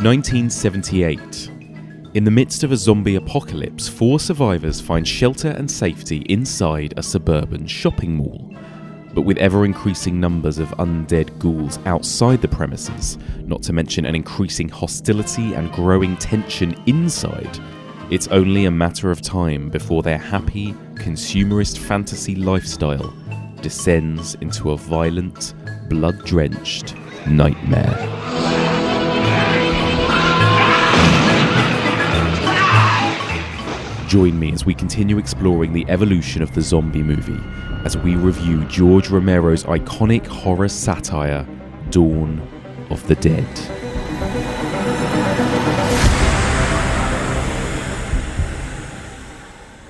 1978. In the midst of a zombie apocalypse, 4 survivors find shelter and safety inside a suburban shopping mall. But with ever-increasing numbers of undead ghouls outside the premises, not to mention an increasing hostility and growing tension inside, it's only a matter of time before their happy, consumerist fantasy lifestyle descends into a violent, blood-drenched nightmare. Join me as we continue exploring the evolution of the zombie movie as we review George Romero's iconic horror satire, Dawn of the Dead.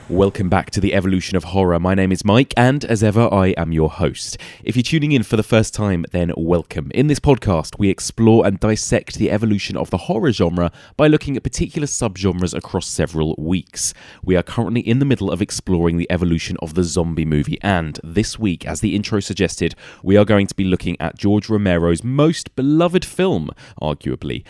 Welcome back to the evolution of horror. My name is Mike, and as ever, I am your host. If you're tuning in for the first time, then welcome. In this podcast, we explore and dissect the evolution of the horror genre by looking at particular subgenres across several weeks. We are currently in the middle of exploring the evolution of the zombie movie, and this week, as the intro suggested, we are going to be looking at George Romero's most beloved film, arguably,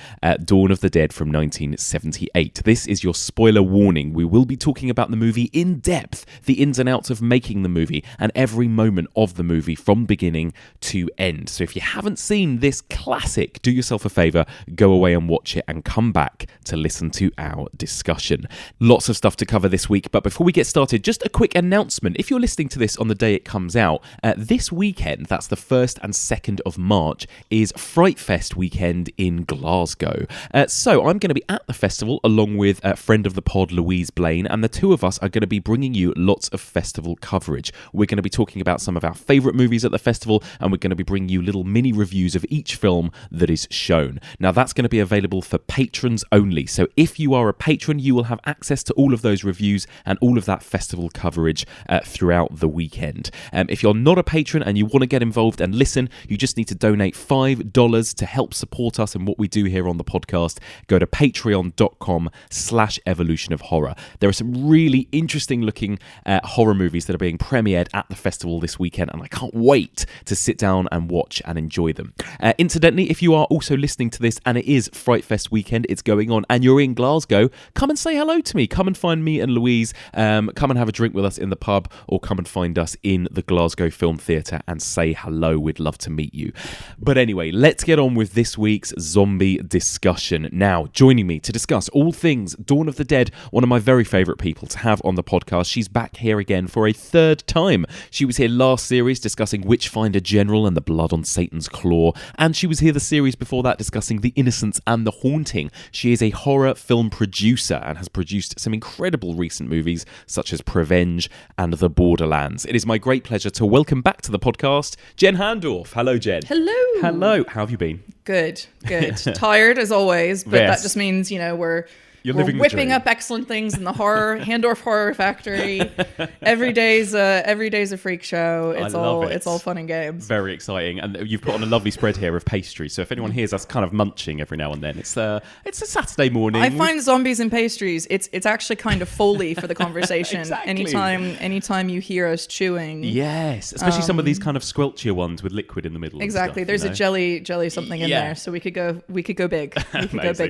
Dawn of the Dead from 1978. This is your spoiler warning. We will be talking about the movie in depth, the ins and outs of making the movie and every moment of the movie from beginning to end. So if you haven't seen this classic, do yourself a favour, go away and watch it and come back to listen to our discussion. Lots of stuff to cover this week, but before we get started, just a quick announcement. If you're listening to this on the day it comes out, this weekend, that's the 1st and 2nd of March, is Fright Fest weekend in Glasgow. So I'm going to be at the festival along with a friend of the pod, Louise Blaine, and the two of us are going to be bringing you lots of festival coverage. We're going to be talking about some of our favourite movies at the festival, and we're going to be bringing you little mini reviews of each film that is shown. Now, that's going to be available for patrons only. So if you are a patron, you will have access to all of those reviews and all of that festival coverage throughout the weekend. If you're not a patron and you want to get involved and listen, you just need to donate $5 to help support us and what we do here on the podcast. Go to patreon.com/evolution of horror. There are some really interesting looking horror movies that are being premiered at the festival this weekend, and I can't wait to sit down and watch and enjoy them. Incidentally, if you are also listening to this and it is Fright Fest weekend, it's going on, and you're in Glasgow, come and say hello to me. Come and find me and Louise. Come and have a drink with us in the pub, or come and find us in the Glasgow Film Theatre and say hello. We'd love to meet you. But anyway, let's get on with this week's zombie discussion. Now, joining me to discuss all things Dawn of the Dead, one of my very favourite people to have on the podcast. She's back here again for a 3rd time. She was here last series discussing Witchfinder General and the Blood on Satan's Claw, and she was here the series before that discussing The Innocents and The Haunting. She is a horror film producer and has produced some incredible recent movies such as Prevenge and The Borderlands. It is my great pleasure to welcome back to the podcast Jen Handorf. Hello, Jen. Hello. Hello. How have you been? Good. Tired as always, but yes. That just means, we're living whipping up excellent things in the Handorf Horror Factory. Every day's a freak show. It's all fun and games. Very exciting, and you've put on a lovely spread here of pastry. So if anyone hears us kind of munching every now and then, it's a Saturday morning. I find zombies and pastries. It's actually kind of Foley for the conversation. Exactly. Anytime you hear us chewing. Yes, especially some of these kind of squelchier ones with liquid in the middle. Exactly. And There's stuff, a jelly something in there, so we could go big. We could go big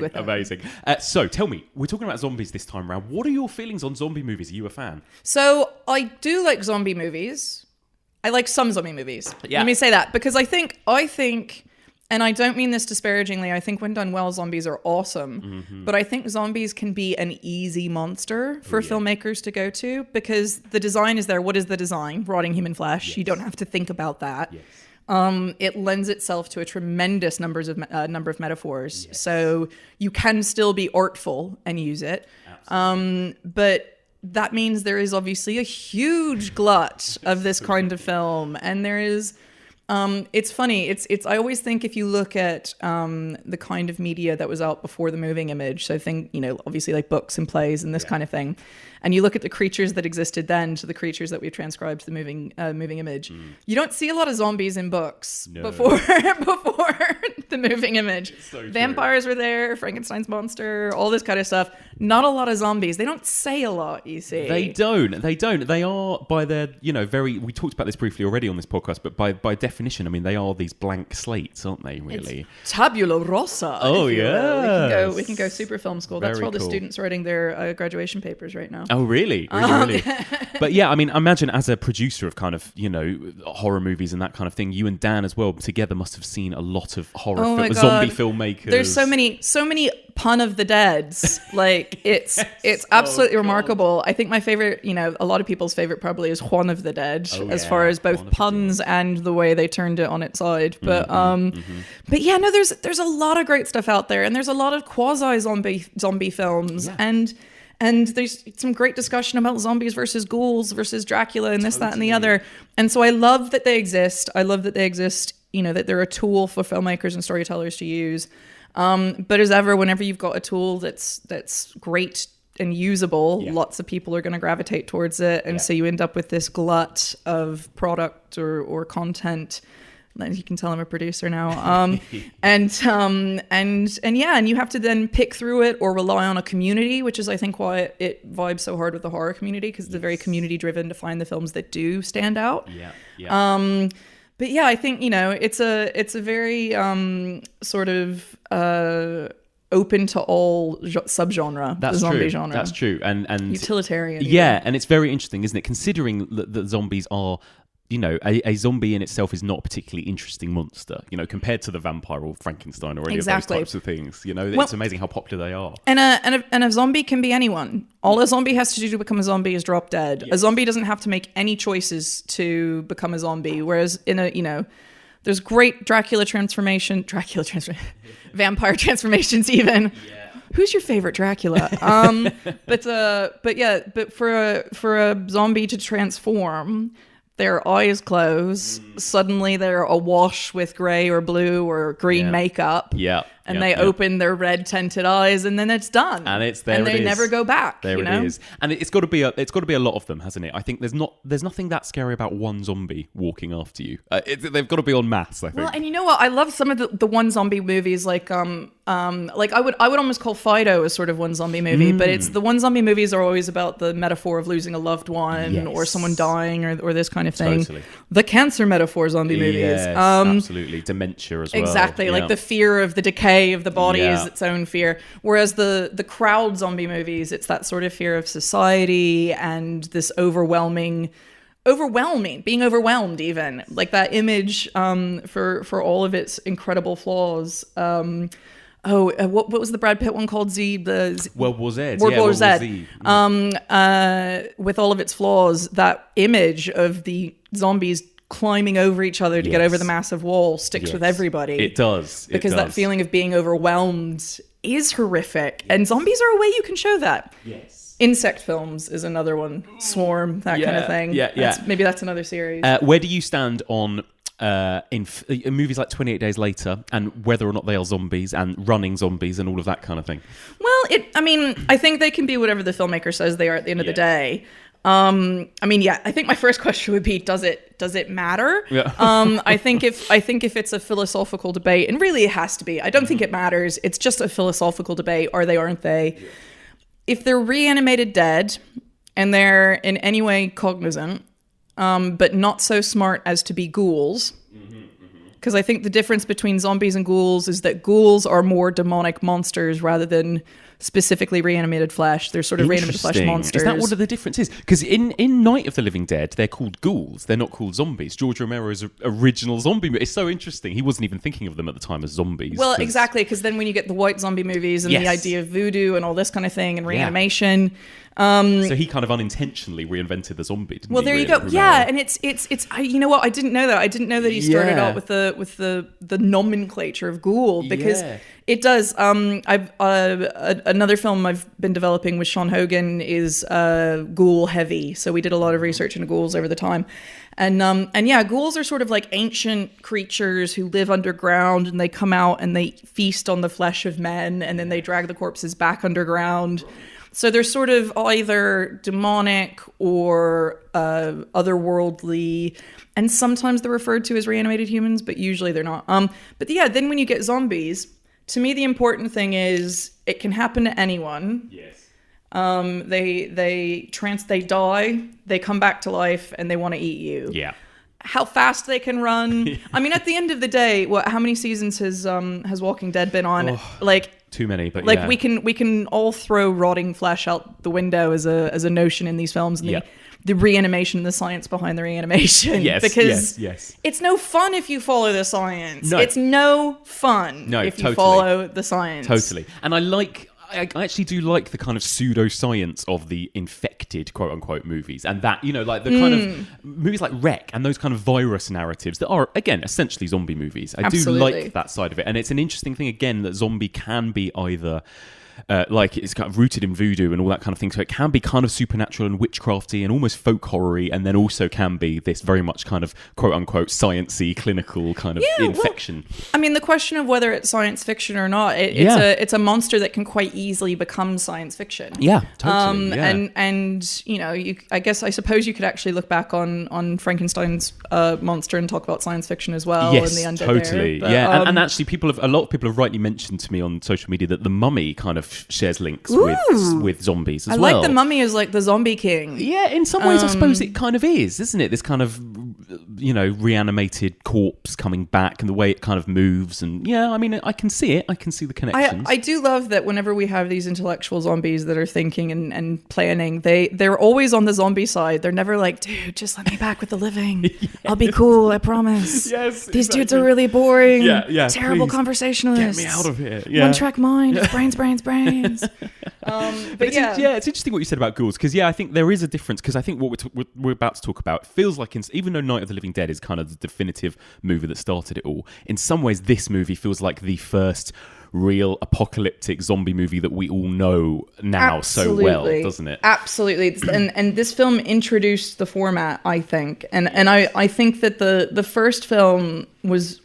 with it. Amazing. So tell me. We're talking about zombies this time around. What are your feelings on zombie movies? Are you a fan? So I do like zombie movies. I like some zombie movies. Yeah. Let me say that, because I think, and I don't mean this disparagingly, I think when done well, zombies are awesome. Mm-hmm. But I think zombies can be an easy monster for filmmakers to go to, because the design is there. What is the design? Rotting human flesh. Yes. You don't have to think about that. Yes. It lends itself to a tremendous number of metaphors, so you can still be artful and use it. But that means there is obviously a huge glut of this kind of film, and there is. It's funny. It's. I always think if you look at the kind of media that was out before the moving image, so think obviously like books and plays and this kind of thing, and you look at the creatures that existed then to the creatures that we've transcribed to the moving image, you don't see a lot of zombies in books before the moving image. So vampires were there, Frankenstein's monster, all this kind of stuff. Not a lot of zombies. They don't say a lot. You see, they don't. They are by their very. We talked about this briefly already on this podcast, but by definition. definition. I mean, they are these blank slates, aren't they, really? It's tabula rasa. Oh, yeah. We can go super film school. That's Very where all the cool. students are writing their graduation papers right now. Oh, really? Really? But yeah, I mean, imagine as a producer of kind of, horror movies and that kind of thing, you and Dan as well together must have seen a lot of horror Oh my God. zombie filmmakers. There's so many pun of the deads. Like it's absolutely remarkable. I think my favorite, a lot of people's favorite probably is Juan of the Dead, as far as both puns and the way they turned it on its side. But but yeah, no, there's a lot of great stuff out there, and there's a lot of quasi zombie films, and there's some great discussion about zombies versus ghouls versus Dracula and this, that, and the other. And so I love that they exist. I love that they exist, that they're a tool for filmmakers and storytellers to use. But as ever, whenever you've got a tool that's great and usable, lots of people are going to gravitate towards it. And so you end up with this glut of product or content. You can tell I'm a producer now. And you have to then pick through it or rely on a community, which is, I think, why it vibes so hard with the horror community, because it's very community driven to find the films that do stand out. But yeah, I think, it's a very sort of open to all subgenre, the zombie genre. That's true. And utilitarian. Yeah, and it's very interesting, isn't it? Considering that zombies are, a zombie in itself is not a particularly interesting monster, compared to the vampire or Frankenstein or any of those types of things. It's amazing how popular they are. And a zombie can be anyone. All a zombie has to do to become a zombie is drop dead. Yes. A zombie doesn't have to make any choices to become a zombie. Whereas there's great vampire transformations even. Yeah. Who's your favorite Dracula? But for a zombie to transform, their eyes close. Suddenly they're awash with gray or blue or green makeup. Yeah. And they open their red tinted eyes, and then it's done. And it's there. And they never go back. There it is. And it's got to be a lot of them, hasn't it? I think there's nothing that scary about one zombie walking after you. They've got to be en masse, I think. Well, and you know what? I love some of the one zombie movies, like I would almost call Fido as sort of one zombie movie, but it's the one zombie movies are always about the metaphor of losing a loved one or someone dying or this kind of thing. Totally. The cancer metaphor zombie movies. Yes, absolutely. Dementia as well. Exactly. Like the fear of the decay of the body is its own fear. Whereas the crowd zombie movies, it's that sort of fear of society and this overwhelming, being overwhelmed even. Like that image for all of its incredible flaws. What was the Brad Pitt one called? World War Z. World War Z. With all of its flaws, that image of the zombies climbing over each other to get over the massive wall sticks with everybody. It does. Because that feeling of being overwhelmed is horrific. And zombies are a way you can show that. Yes. Insect films is another one. Swarm, that kind of thing. Maybe that's another series. Where do you stand on in movies like 28 Days Later and whether or not they are zombies and running zombies and all of that kind of thing? Well, I think they can be whatever the filmmaker says they are at the end of the day. I think my first question would be, does it matter? Yeah. I think if it's a philosophical debate, and really it has to be, I don't think it matters. It's just a philosophical debate. Are they, aren't they? Yeah. If they're reanimated dead and they're in any way cognizant, but not so smart as to be ghouls, because I think the difference between zombies and ghouls is that ghouls are more demonic monsters rather than specifically reanimated flesh. They're sort of reanimated flesh monsters. Is that what the difference is? Because in Night of the Living Dead, they're called ghouls. They're not called zombies. George Romero's original zombie movie. It's so interesting. He wasn't even thinking of them at the time as zombies. Well, exactly, because then when you get the white zombie movies and the idea of voodoo and all this kind of thing and reanimation... so he kind of unintentionally reinvented the zombie, didn't he? Well, there you go. Romero? Yeah, and it's you know what? I didn't know that. I didn't know that he started out with the nomenclature of ghoul, because it does. Another film I've been developing with Sean Hogan is ghoul heavy. So we did a lot of research into ghouls over the time. And ghouls are sort of like ancient creatures who live underground, and they come out and they feast on the flesh of men, and then they drag the corpses back underground. So they're sort of either demonic or otherworldly, and sometimes they're referred to as reanimated humans, but usually they're not. Then when you get zombies, to me the important thing is it can happen to anyone. Yes. They die, they come back to life, and they want to eat you. Yeah. how fast they can run. I mean, at the end of the day, how many seasons has Walking Dead been on? Too many, but like we can all throw rotting flesh out the window as a notion in these films, and the reanimation, the science behind the reanimation. Because it's no fun if you follow the science. It's no fun if you follow the science. Totally. And I actually do like the kind of pseudoscience of the infected, quote unquote, movies, and that, you know, like the kind of movies like Wreck and those kind of virus narratives that are, again, essentially zombie movies. I do like that side of it, and it's an interesting thing again that zombie can be either. Like it's kind of rooted in voodoo and all that kind of thing, so it can be kind of supernatural and witchcrafty and almost folk horror-y, and then also can be this very much kind of quote-unquote sciencey, clinical kind of infection. Well, I mean, the question of whether it's science fiction or not, it's a monster that can quite easily become science fiction. Yeah, totally. And you know, I suppose you could actually look back on Frankenstein's monster and talk about science fiction as well. Yes, and the undead totally. But, and actually, a lot of people have rightly mentioned to me on social media that The Mummy kind of shares links with zombies as well. I like The Mummy as like the zombie king. Yeah, in some ways I suppose it kind of is, isn't it? This kind of, you know, reanimated corpse coming back and the way it kind of moves, and I mean, I can see it. I can see the connections. I do love that whenever we have these intellectual zombies that are thinking and planning, they're always on the zombie side. They're never like, dude, just let me back with the living. I'll be cool, I promise. Yes, these dudes are really boring. Terrible please, conversationalists. Get me out of here. One track mind. It's brains. But it's interesting what you said about ghouls, because I think there is a difference, because I think what we're about to talk about feels like, even though Night of the Living Dead is kind of the definitive movie that started it all, in some ways this movie feels like the first real apocalyptic zombie movie that we all know now so well, doesn't it? Absolutely. And this film introduced the format, I think. And I think that the first film was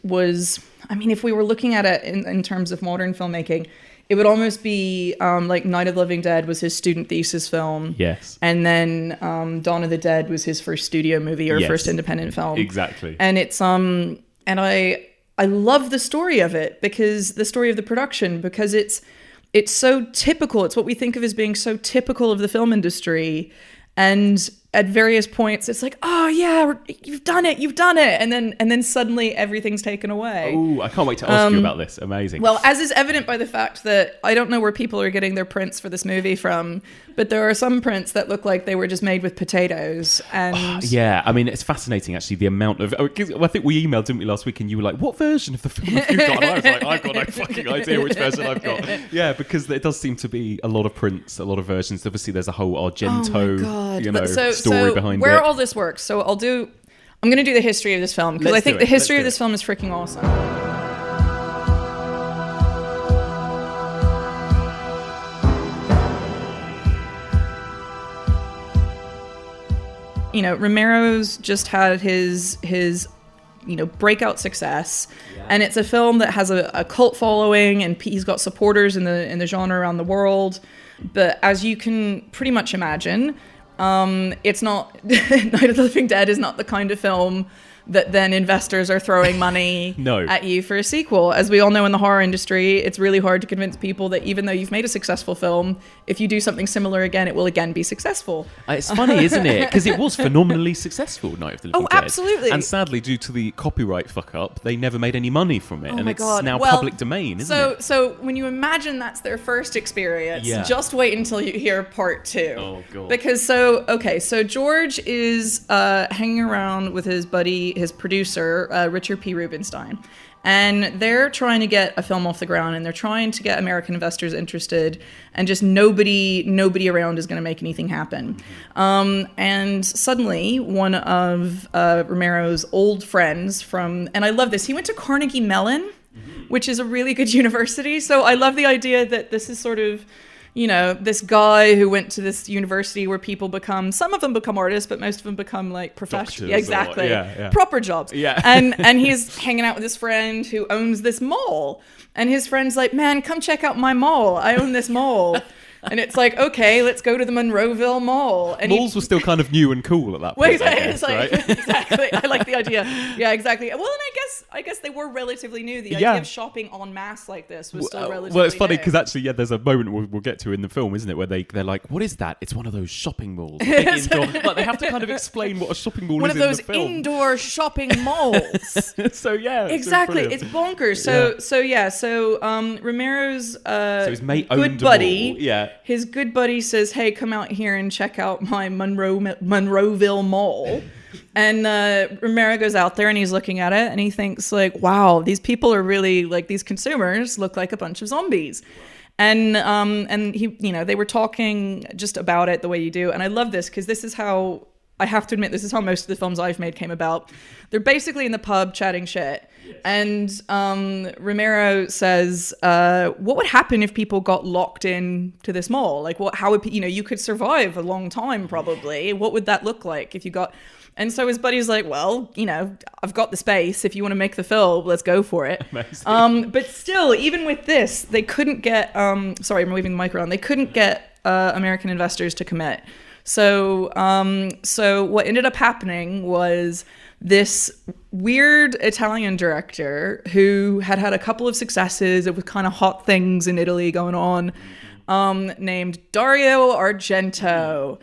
I mean, if we were looking at it in terms of modern filmmaking, it would almost be like Night of the Living Dead was his student thesis film. Yes. And then Dawn of the Dead was his first studio movie or first independent film. Exactly. And it's and I love the story of it, because the story of the production, because it's so typical. It's what we think of as being so typical of the film industry. And at various points, it's like, oh yeah, you've done it, and then suddenly everything's taken away. Oh, I can't wait to ask you about this. Amazing. Well, as is evident by the fact that I don't know where people are getting their prints for this movie from, but there are some prints that look like they were just made with potatoes. And I mean, it's fascinating actually the amount of. I think we emailed, didn't we, last week, and you were like, "What version of the film have you got?" And I was like, "I've got no fucking idea which version I've got." Yeah, because it does seem to be a lot of prints, a lot of versions. Obviously, there's a whole Argento, story behind where it. all this works. So I'm going to do the history of this film, because I think the history of this film is freaking awesome. You know, Romero's just had his breakout success, and it's a film that has a cult following, and he's got supporters in the genre around the world. But as you can pretty much imagine, it's not Night of the Living Dead is not the kind of film that then investors are throwing money at you for a sequel. As we all know in the horror industry, it's really hard to convince people that even though you've made a successful film, if you do something similar again, it will again be successful. It's funny, isn't it? Because it was phenomenally successful, Night of the Living Dead. Oh, absolutely. And sadly, due to the copyright fuck-up, they never made any money from it. Oh, and my it's God. now public domain, isn't it? So when you imagine that's their first experience, just wait until you hear part 2. Oh, God. Because so George is hanging around with his buddy, his producer, Richard P. Rubinstein. And they're trying to get a film off the ground, and they're trying to get American investors interested, and just nobody around is going to make anything happen. And suddenly, one of Romero's old friends and I love this, he went to Carnegie Mellon, which is a really good university. So I love the idea that this is sort of, this guy who went to this university where some of them become artists, but most of them become like professionals. Yeah, exactly. Proper jobs. Yeah. And he's hanging out with his friend who owns this mall. And his friend's like, man, come check out my mall. I own this mall. And it's like, okay, let's go to the Monroeville Mall. And malls were still kind of new and cool at that point. Exactly. I like the idea. Yeah, exactly. Well, and I guess they were relatively new. The idea of shopping en masse like this was still relatively new. Well, it's funny because actually, there's a moment we'll get to in the film, isn't it, where they're like, "What is that? It's one of those shopping malls." Like they have to kind of explain what a shopping mall is in the film. One of those indoor shopping malls. So yeah, exactly. It's bonkers. So Romero's his mate good buddy. Yeah. His good buddy says, "Hey, come out here and check out my Monroeville Mall." And Romero goes out there and he's looking at it and he thinks like, wow, these people are really like, these consumers look like a bunch of zombies. And he, they were talking just about it the way you do. And I love this because this is how, I have to admit, this is how most of the films I've made came about. They're basically in the pub chatting shit. Yes. And Romero says, what would happen if people got locked in to this mall? Like, how would, you could survive a long time probably. What would that look like if you got... And so his buddy's like, well, I've got the space. If you want to make the film, let's go for it. But still, even with this, they couldn't get... sorry, I'm moving the mic around. They couldn't get American investors to commit. So what ended up happening was this weird Italian director who had a couple of successes with kind of hot things in Italy going on, named Dario Argento.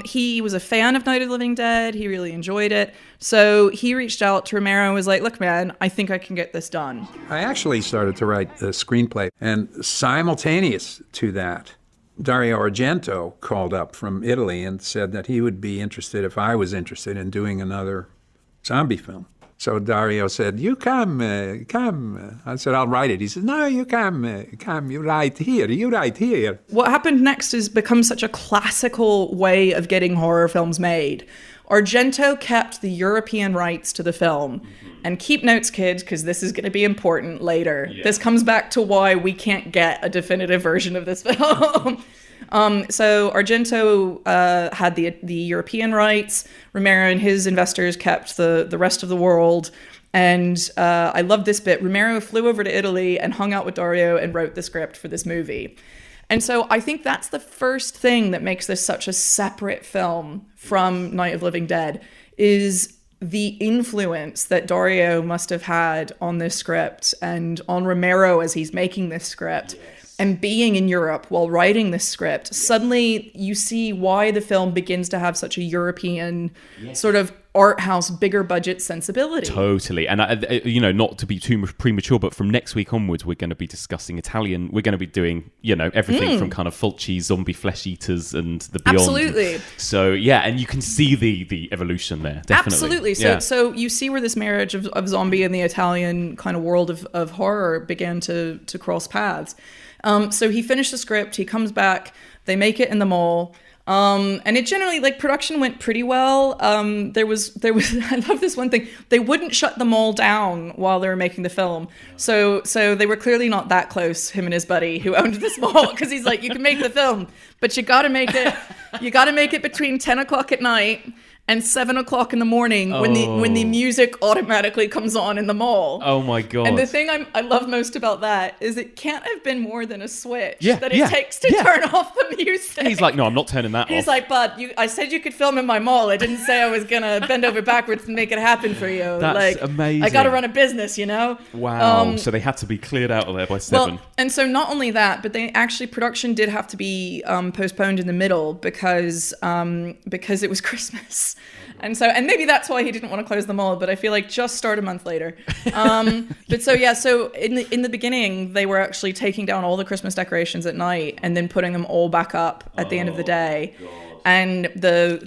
He was a fan of Night of the Living Dead. He really enjoyed it. So he reached out to Romero and was like, look, man, I think I can get this done. I actually started to write the screenplay, and simultaneous to that, Dario Argento called up from Italy and said that he would be interested if I was interested in doing another zombie film. So Dario said, you come. I said, I'll write it. He said, no, you come, you write here. What happened next has become such a classical way of getting horror films made. Argento kept the European rights to the film. And keep notes, kids, because this is going to be important later. Yeah. This comes back to why we can't get a definitive version of this film. So Argento had the European rights. Romero and his investors kept the rest of the world. And I love this bit. Romero flew over to Italy and hung out with Dario and wrote the script for this movie. And so I think that's the first thing that makes this such a separate film from Night of the Living Dead is the influence that Dario must have had on this script and on Romero as he's making this script. Yes. And being in Europe while writing this script, suddenly you see why the film begins to have such a European sort of art house, bigger budget sensibility. Totally. And, not to be too premature, but from next week onwards, we're going to be discussing Italian. We're going to be doing, everything from kind of Fulci, zombie flesh eaters and the beyond. Absolutely. So, yeah, and you can see the evolution there, definitely. Absolutely. So you see where this marriage of zombie and the Italian kind of world of horror began to cross paths. So he finished the script, he comes back, they make it in the mall. And it generally, production went pretty well. There was, I love this one thing. They wouldn't shut the mall down while they were making the film. So they were clearly not that close, him and his buddy who owned this mall, because he's like, you can make the film, but you got to make it between 10 o'clock at night and 7 o'clock in the morning when the music automatically comes on in the mall. Oh my God. And the thing I love most about that is it can't have been more than a switch that it takes to turn off the music. He's like, no, I'm not turning that off. He's like, bud, I said you could film in my mall. I didn't say I was going to bend over backwards and make it happen for you. That's amazing. I got to run a business, Wow. So they had to be cleared out of there by 7. Well, and so not only that, but production did have to be postponed in the middle because it was Christmas. And maybe that's why he didn't want to close the mall, but I feel like just start a month later. So in the beginning, they were actually taking down all the Christmas decorations at night and then putting them all back up at the end of the day. God. And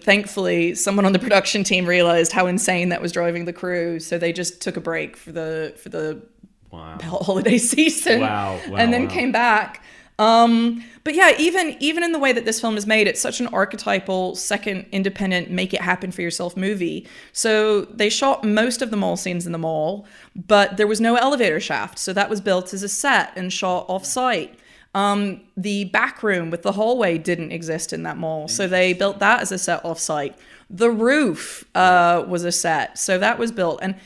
thankfully, someone on the production team realized how insane that was driving the crew, so they just took a break for the holiday season. Wow. And then came back. But yeah, even in the way that this film is made, it's such an archetypal second independent make it happen for yourself movie. So they shot most of the mall scenes in the mall, but there was no elevator shaft. So that was built as a set and shot off site. The back room with the hallway didn't exist in that mall, so they built that as a set off-site. The roof was a set, so that was built, and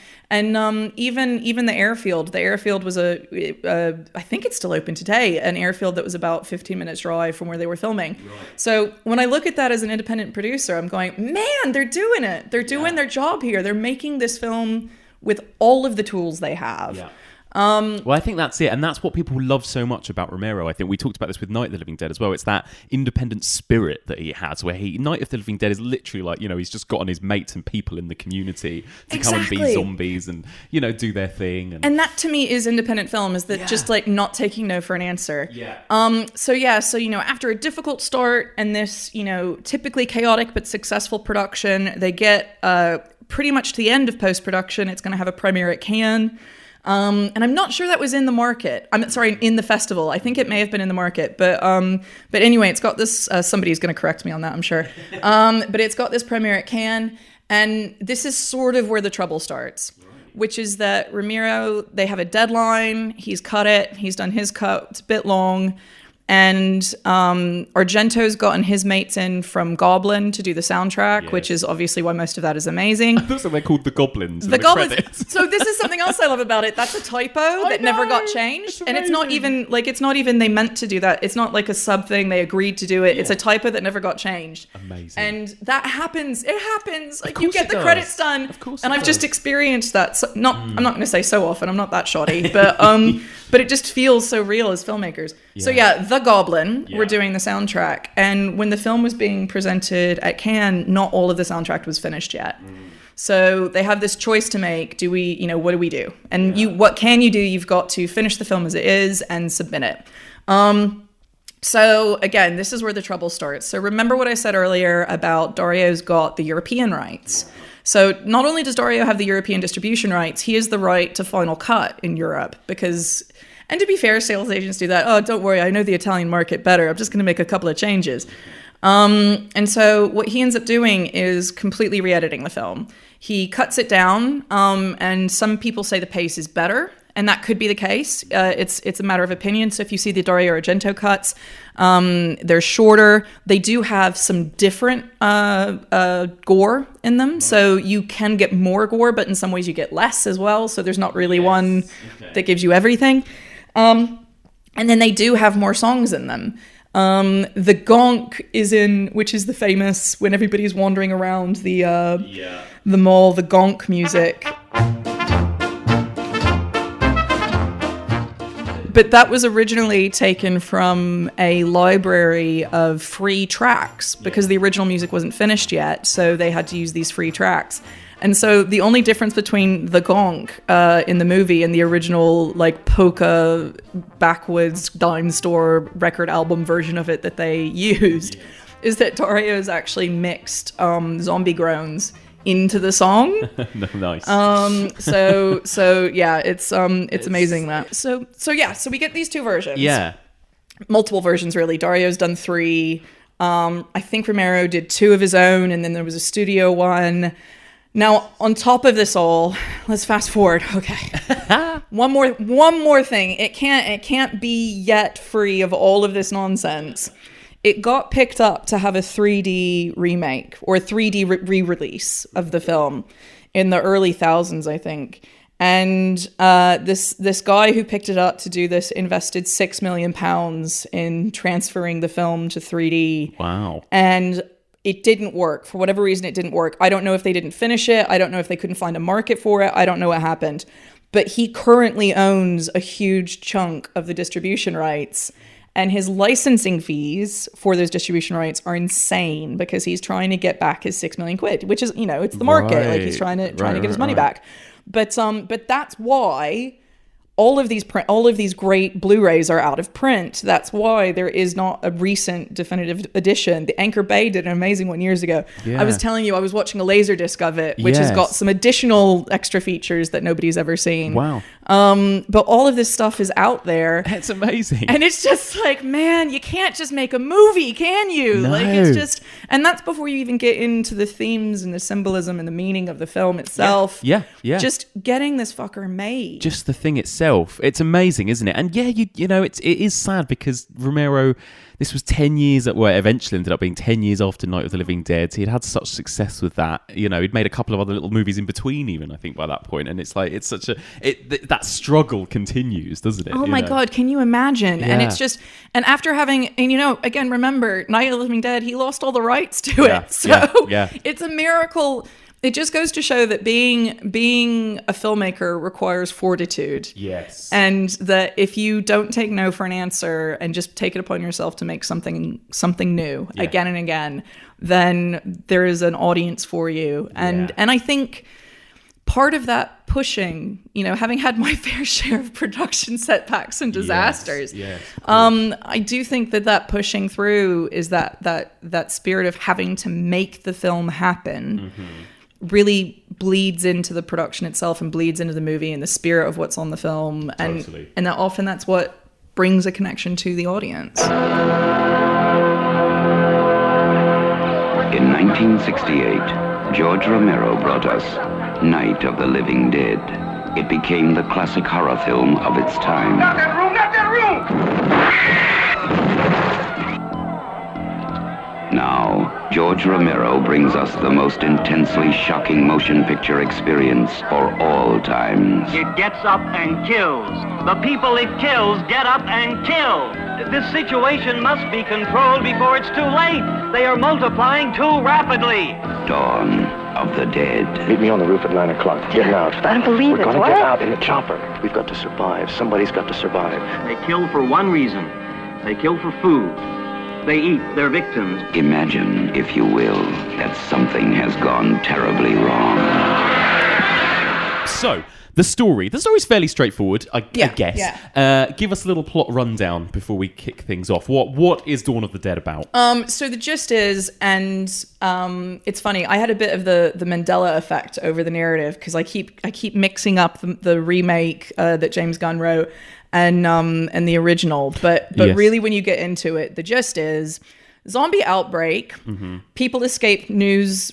even the airfield. The airfield was I think it's still open today, an airfield that was about 15 minutes drive from where they were filming. Right. So when I look at that as an independent producer, I'm going, man, they're doing it. They're doing their job here. They're making this film with all of the tools they have. Yeah. Well, I think that's it, and that's what people love so much about Romero. I think we talked about this with Night of the Living Dead as well. It's that independent spirit that he has, where Night of the Living Dead is literally like, he's just gotten his mates and people in the community to come and be zombies and, do their thing. And that to me is independent film, is that just like not taking no for an answer. Yeah. So after a difficult start and this, typically chaotic but successful production, they get pretty much to the end of post-production. It's going to have a premiere at Cannes. And I'm not sure that was in the market. I'm sorry, in the festival. I think it may have been in the market, but anyway, it's got this. Somebody's going to correct me on that, I'm sure. But it's got this premiere at Cannes, and this is sort of where the trouble starts, which is that Romero, they have a deadline. He's cut it. He's done his cut. It's a bit long. And Argento's gotten his mates in from Goblin to do the soundtrack, which is obviously why most of that is amazing. So they're called the Goblins. The Goblins. Credits. So this is something else I love about it. That's a typo that never got changed, and it's not even they meant to do that. It's not like a sub thing. They agreed to do it. Yeah. It's a typo that never got changed. Amazing. And that happens. It happens. Like you get the credits done. Of course. And I've just experienced that. So, I'm not going to say so often. I'm not that shoddy, but but it just feels so real as filmmakers. Yeah. So The Goblin were doing the soundtrack, and when the film was being presented at Cannes, not all of the soundtrack was finished yet. So they have this choice to make. Do we, what do we do? And what can you do? You've got to finish the film as it is and submit it. So again, this is where the trouble starts. So remember what I said earlier about Dario's got the European rights. So not only does Dario have the European distribution rights, he has the right to final cut in Europe because, and to be fair, sales agents do that. Oh, don't worry, I know the Italian market better. I'm just going to make a couple of changes. And so what he ends up doing is completely re-editing the film. He cuts it down, and some people say the pace is better, and that could be the case. It's a matter of opinion. So if you see the Dario Argento cuts, they're shorter. They do have some different gore in them, so you can get more gore, but in some ways you get less as well. So there's not really one that gives you everything. And then they do have more songs in them. The gonk is in, which is the famous when everybody's wandering around the mall, the gonk music. But that was originally taken from a library of free tracks because the original music wasn't finished yet, so they had to use these free tracks. And so the only difference between the gonk in the movie and the original like polka backwoods dime store record album version of it that they used is that Dario's actually mixed zombie groans into the song. Nice. So yeah, it's amazing that. So we get these two versions. Yeah. Multiple versions really. Dario's done 3. I think Romero did 2 of his own, and then there was a studio one. Now, on top of this all, let's fast forward. Okay. One more thing. It can't be yet free of all of this nonsense. It got picked up to have a 3D remake or a 3D re-release of the film in the early thousands, I think. And this guy who picked it up to do this invested £6 million in transferring the film to 3D. Wow. And it didn't work. For whatever reason, it didn't work. I don't know if they didn't finish it. I don't know if they couldn't find a market for it. I don't know what happened. But he currently owns a huge chunk of the distribution rights. And his licensing fees for those distribution rights are insane because he's trying to get back his £6 million, which is, it's the market. Right. Like he's trying to get his money back. But that's why all of these great Blu-rays are out of print. That's why there is not a recent definitive edition. The Anchor Bay did an amazing one years ago. Yeah. I was telling you, I was watching a Laserdisc of it, which has got some additional extra features that nobody's ever seen. Wow. But all of this stuff is out there. It's amazing. And it's just like, man, you can't just make a movie, can you? No. Like, it's just, and that's before you even get into the themes and the symbolism and the meaning of the film itself. Yeah. Just getting this fucker made. Just the thing itself. It's amazing, isn't it? And yeah, you know, it is sad because Romero, this was 10 years, well, it eventually ended up being 10 years after Night of the Living Dead. He'd had such success with that. You know, he'd made a couple of other little movies in between even, I think, by that point. And it's like, it's such that struggle continues, doesn't it? Oh my God, can you imagine? Yeah. And it's just, and after having, and you know, again, remember, Night of the Living Dead, he lost all the rights to it. So it's a miracle. It just goes to show that being a filmmaker requires fortitude. Yes. And that if you don't take no for an answer and just take it upon yourself to make something new again and again, then there is an audience for you. And I think part of that pushing, you know, having had my fair share of production setbacks and disasters, I do think that pushing through is that spirit of having to make the film happen. Really bleeds into the production itself and bleeds into the movie and the spirit of what's on the film. And that often that's what brings a connection to the audience. In 1968, George Romero brought us Night of the Living Dead. It became the classic horror film of its time. Not that room! Not that room! Now, George Romero brings us the most intensely shocking motion picture experience for all times. It gets up and kills. The people it kills get up and kill. This situation must be controlled before it's too late. They are multiplying too rapidly. Dawn of the Dead. Meet me on the roof at 9 o'clock. Getting out. I don't believe We're it. gonna What? get out in the chopper. We've got to survive. Somebody's got to survive. They kill for one reason. They kill for food. They eat their victims. Imagine, if you will, that something has gone terribly wrong. So, the story's fairly straightforward, I guess. Yeah. Give us a little plot rundown before we kick things off. What is Dawn of the Dead about? So the gist is, and it's funny, I had a bit of the Mandela effect over the narrative because I keep mixing up the remake that James Gunn wrote and the original. But really, when you get into it, the gist is zombie outbreak. People escape news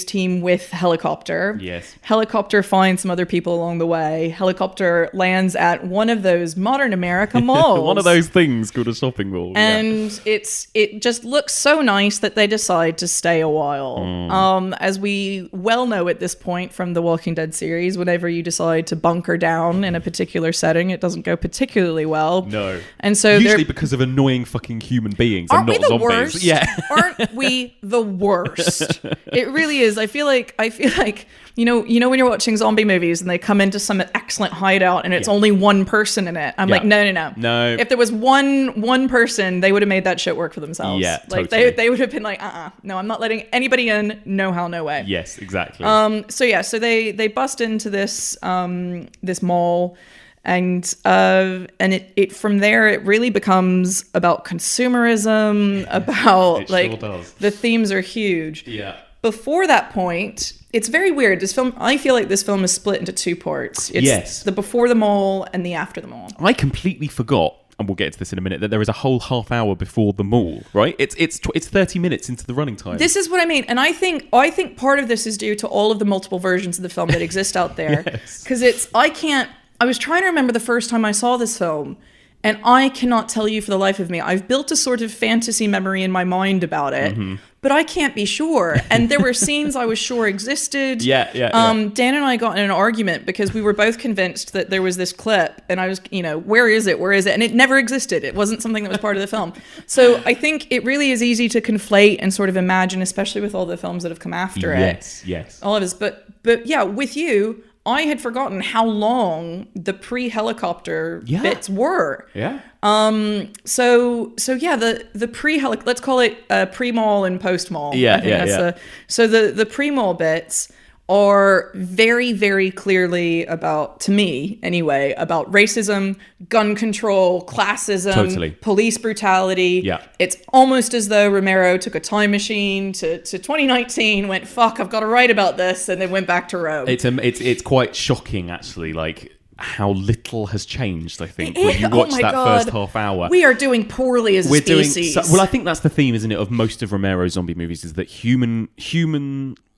team with helicopter. Yes. Helicopter finds some other people along the way. Helicopter lands at one of those modern America malls. One of those things called a shopping mall. And it just looks so nice that they decide to stay a while. As we well know at this point from the Walking Dead series, whenever you decide to bunker down in a particular setting, it doesn't go particularly well. No. And so usually because of annoying fucking human beings and not the zombies. Worst? Yeah. Aren't we the worst? It really is. I feel like you know when you're watching zombie movies and they come into some excellent hideout and it's only one person in it. I'm like, no. If there was one person, they would have made that shit work for themselves. Yeah, like totally. they would have been like, no, I'm not letting anybody in. No how, no way. Yes, exactly. So they bust into this mall. And it from there it really becomes about consumerism, about the themes are huge. Yeah. Before that point, it's very weird. I feel like this film is split into two parts. It's the before the mall and the after the mall. I completely forgot, and we'll get to this in a minute, that there is a whole half hour before the mall, right? It's 30 minutes into the running time. This is what I mean. And I think part of this is due to all of the multiple versions of the film that exist out there. Because I was trying to remember the first time I saw this film, and I cannot tell you for the life of me. I've built a sort of fantasy memory in my mind about it, but I can't be sure. And there were scenes I was sure existed. Yeah. Dan and I got in an argument because we were both convinced that there was this clip, and I was, where is it? And it never existed. It wasn't something that was part of the film. So I think it really is easy to conflate and sort of imagine, especially with all the films that have come after it. Yes. All of us. But yeah, with you, I had forgotten how long the pre-helicopter bits were. Yeah. So yeah, the pre-helic, let's call it pre-mall and post-mall. Yeah. So the pre-mall bits are very, very clearly about, to me anyway, about racism, gun control, classism, police brutality. Yeah. It's almost as though Romero took a time machine to 2019, went, fuck, I've got to write about this, and then went back to Rome. It's quite shocking, actually, like how little has changed, I think, when you watch that first half hour. We are doing poorly as a species. Well, I think that's the theme, isn't it, of most of Romero's zombie movies, is that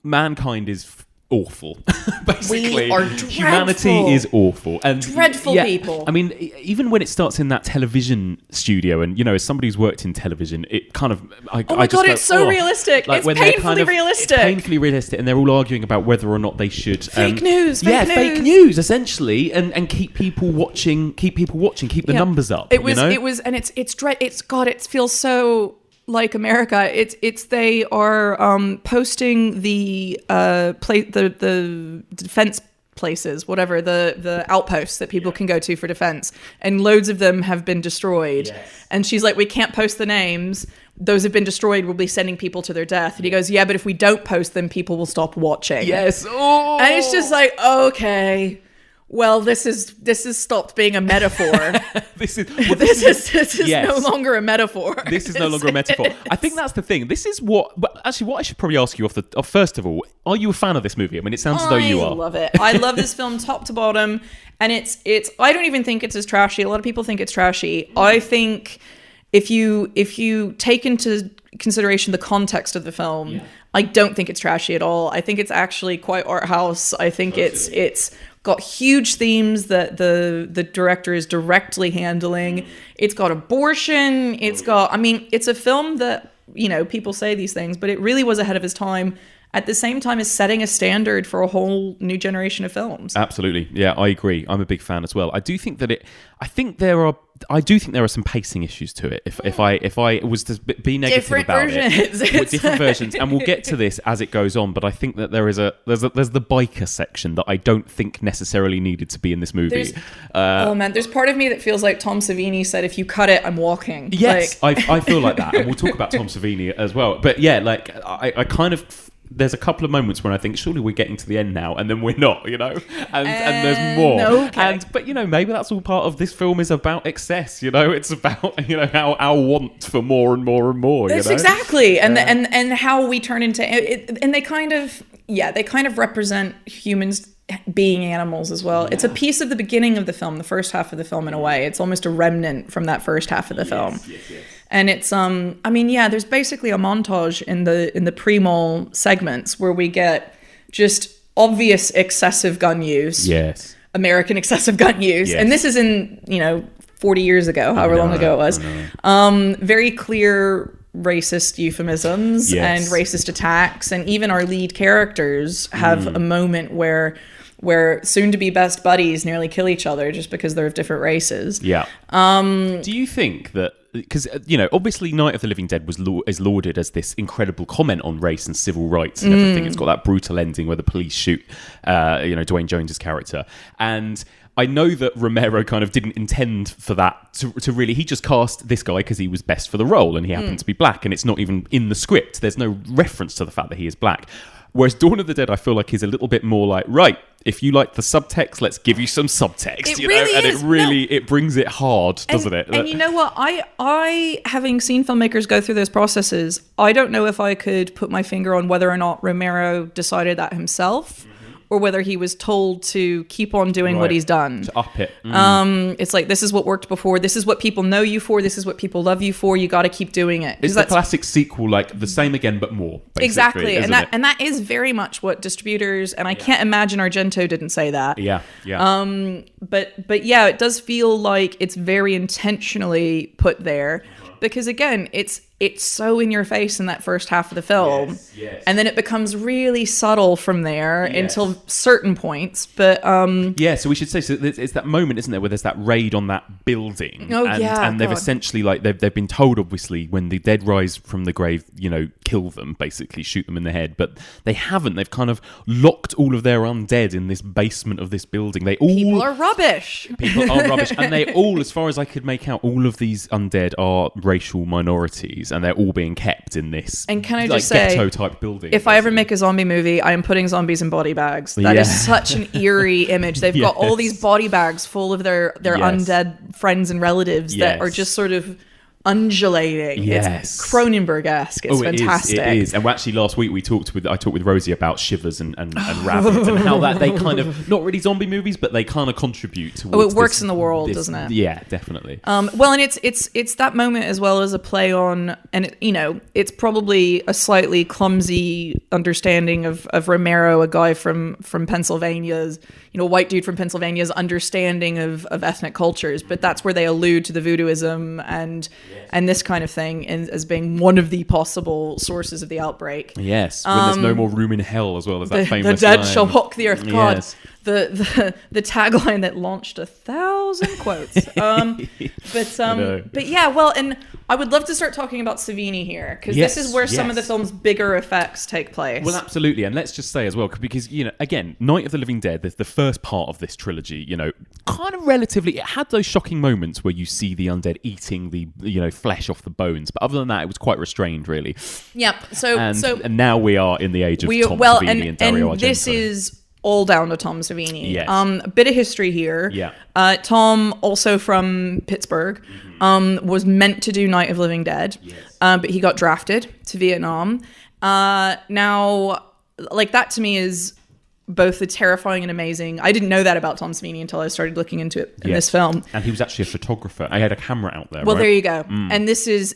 mankind is awful. Basically, we are dreadful. Humanity is awful and dreadful people. I mean, even when it starts in that television studio, and as somebody who's worked in television, it kind of it's so realistic. Like, it's painfully realistic. It's painfully realistic, and they're all arguing about whether or not they should fake news essentially, and keep people watching, keep the numbers up. It was, and it feels so like America. They are posting the the defense places, whatever, the outposts that people can go to for defense, and loads of them have been destroyed. Yes. And she's like, we can't post the names. Those have been destroyed. We'll be sending people to their death. And he goes, yeah, but if we don't post them, people will stop watching. Yes. Oh. And it's just like, okay. Well, this is stopped being a metaphor. This is no longer a metaphor. This is no longer a metaphor. I think that's the thing. This is what I should probably ask you off first of all, are you a fan of this movie? I mean, it sounds as though you are. I love it. I love this film top to bottom, and it's I don't even think it's as trashy. A lot of people think it's trashy. I think if you take into consideration the context of the film, I don't think it's trashy at all. I think it's actually quite art house. I think it's got huge themes that the director is directly handling. It's got abortion. It's a film that, people say these things, but it really was ahead of his time. At the same time as setting a standard for a whole new generation of films. Absolutely. Yeah, I agree. I'm a big fan as well. I do think there are some pacing issues to it. If I was to be negative different about versions. it, with different versions, and we'll get to this as it goes on. But I think that there's the biker section that I don't think necessarily needed to be in this movie. There's part of me that feels like Tom Savini said, "If you cut it, I'm walking." Yes, I feel like that, and we'll talk about Tom Savini as well. But yeah, like I kind of. There's a couple of moments when I think, surely we're getting to the end now, and then we're not, and there's more. Okay. But maybe that's all part of this film is about excess, It's about how our want for more and more and more. That's exactly, and how we turn into it, and they kind of represent humans being animals as well. Yeah. It's a piece of the beginning of the film, the first half of the film in a way. It's almost a remnant from that first half of the film. Yes. And it's there's basically a montage in the pre-mall segments where we get just obvious excessive gun use. Yes. American excessive gun use. Yes. And this is in, 40 years ago, however long ago it was. Very clear racist euphemisms and racist attacks, and even our lead characters have a moment where soon-to-be best buddies nearly kill each other just because they're of different races. Yeah. Do you think that, because obviously Night of the Living Dead is lauded as this incredible comment on race and civil rights and everything. It's got that brutal ending where the police shoot Dwayne Jones's character, and I know that Romero kind of didn't intend for that to really... He just cast this guy because he was best for the role and he happened to be black, and it's not even in the script. There's no reference to the fact that he is black. Whereas Dawn of the Dead, I feel like, is a little bit more like, right, if you like the subtext, let's give you some subtext. It brings it hard, doesn't it? And you know what? I having seen filmmakers go through those processes, I don't know if I could put my finger on whether or not Romero decided that himself. Or whether he was told to keep on doing what he's done. To up it. It's like, this is what worked before. This is what people know you for. This is what people love you for. You got to keep doing it. It's the classic sequel, like the same again, but more. Exactly. And that is very much what distributors, and I can't imagine Argento didn't say that. Yeah. But yeah, it does feel like it's very intentionally put there. Because again, it's so in your face in that first half of the film, and then it becomes really subtle from there until certain points. But so we should say, so it's that moment, isn't there, where there's that raid on that building, and they've essentially they've been told, obviously, when the dead rise from the grave, kill them, basically shoot them in the head, but they haven't. They've kind of locked all of their undead in this basement of this building. People are rubbish. People are rubbish, and they all, as far as I could make out, all of these undead are racial minorities, and they're all being kept in this and can I just say, ghetto type building. If I ever make a zombie movie, I am putting zombies in body bags. That is such an eerie image. They've got all these body bags full of their undead friends and relatives that are just sort of undulating. Yes. It's Cronenberg-esque. It's fantastic. It is. And actually last week I talked with Rosie about Shivers and Rabbit and how that they kind of, not really zombie movies, but they kind of contribute towards it works in the world, doesn't it? Yeah, definitely. Well, and it's that moment as well as a play on, and it's probably a slightly clumsy understanding of Romero, a guy from Pennsylvania's, white dude from Pennsylvania's understanding of ethnic cultures, but that's where they allude to the voodooism and this kind of thing as being one of the possible sources of the outbreak. Yes, when there's no more room in hell, as well as that famous the dead line. shall walk the earth. God, yes. the tagline that launched 1,000 quotes. But yeah, well, and I would love to start talking about Savini here, because this is where some of the film's bigger effects take place. Well, absolutely, and let's just say as well, because again, Night of the Living Dead, the first part of this trilogy, kind of relatively, it had those shocking moments where you see the undead eating the flesh off the bones, but other than that, it was quite restrained, really. Yeah. And now we are in the age of Tom Savini and Dario Argento. And this is all down to Tom Savini. Yes. A bit of history here. Yeah. Tom, also from Pittsburgh, was meant to do Night of the Living Dead, but he got drafted to Vietnam. Now, like, that to me is both the terrifying and amazing. I didn't know that about Tom Savini until I started looking into it in this film. And he was actually a photographer. I had a camera out there. Well, right? there you go. And this is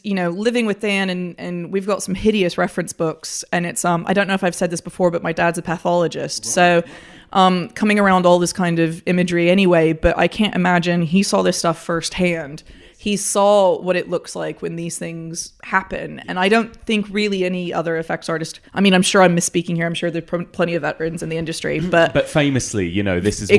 living with Dan, and we've got some hideous reference books, and it's I don't know if I've said this before, but my dad's a pathologist, so coming around all this kind of imagery anyway. But I can't imagine he saw this stuff firsthand. He saw what it looks like when these things happen. And I don't think really any other effects artist, I mean, I'm sure I'm misspeaking here. I'm sure there are plenty of veterans in the industry, but famously, this is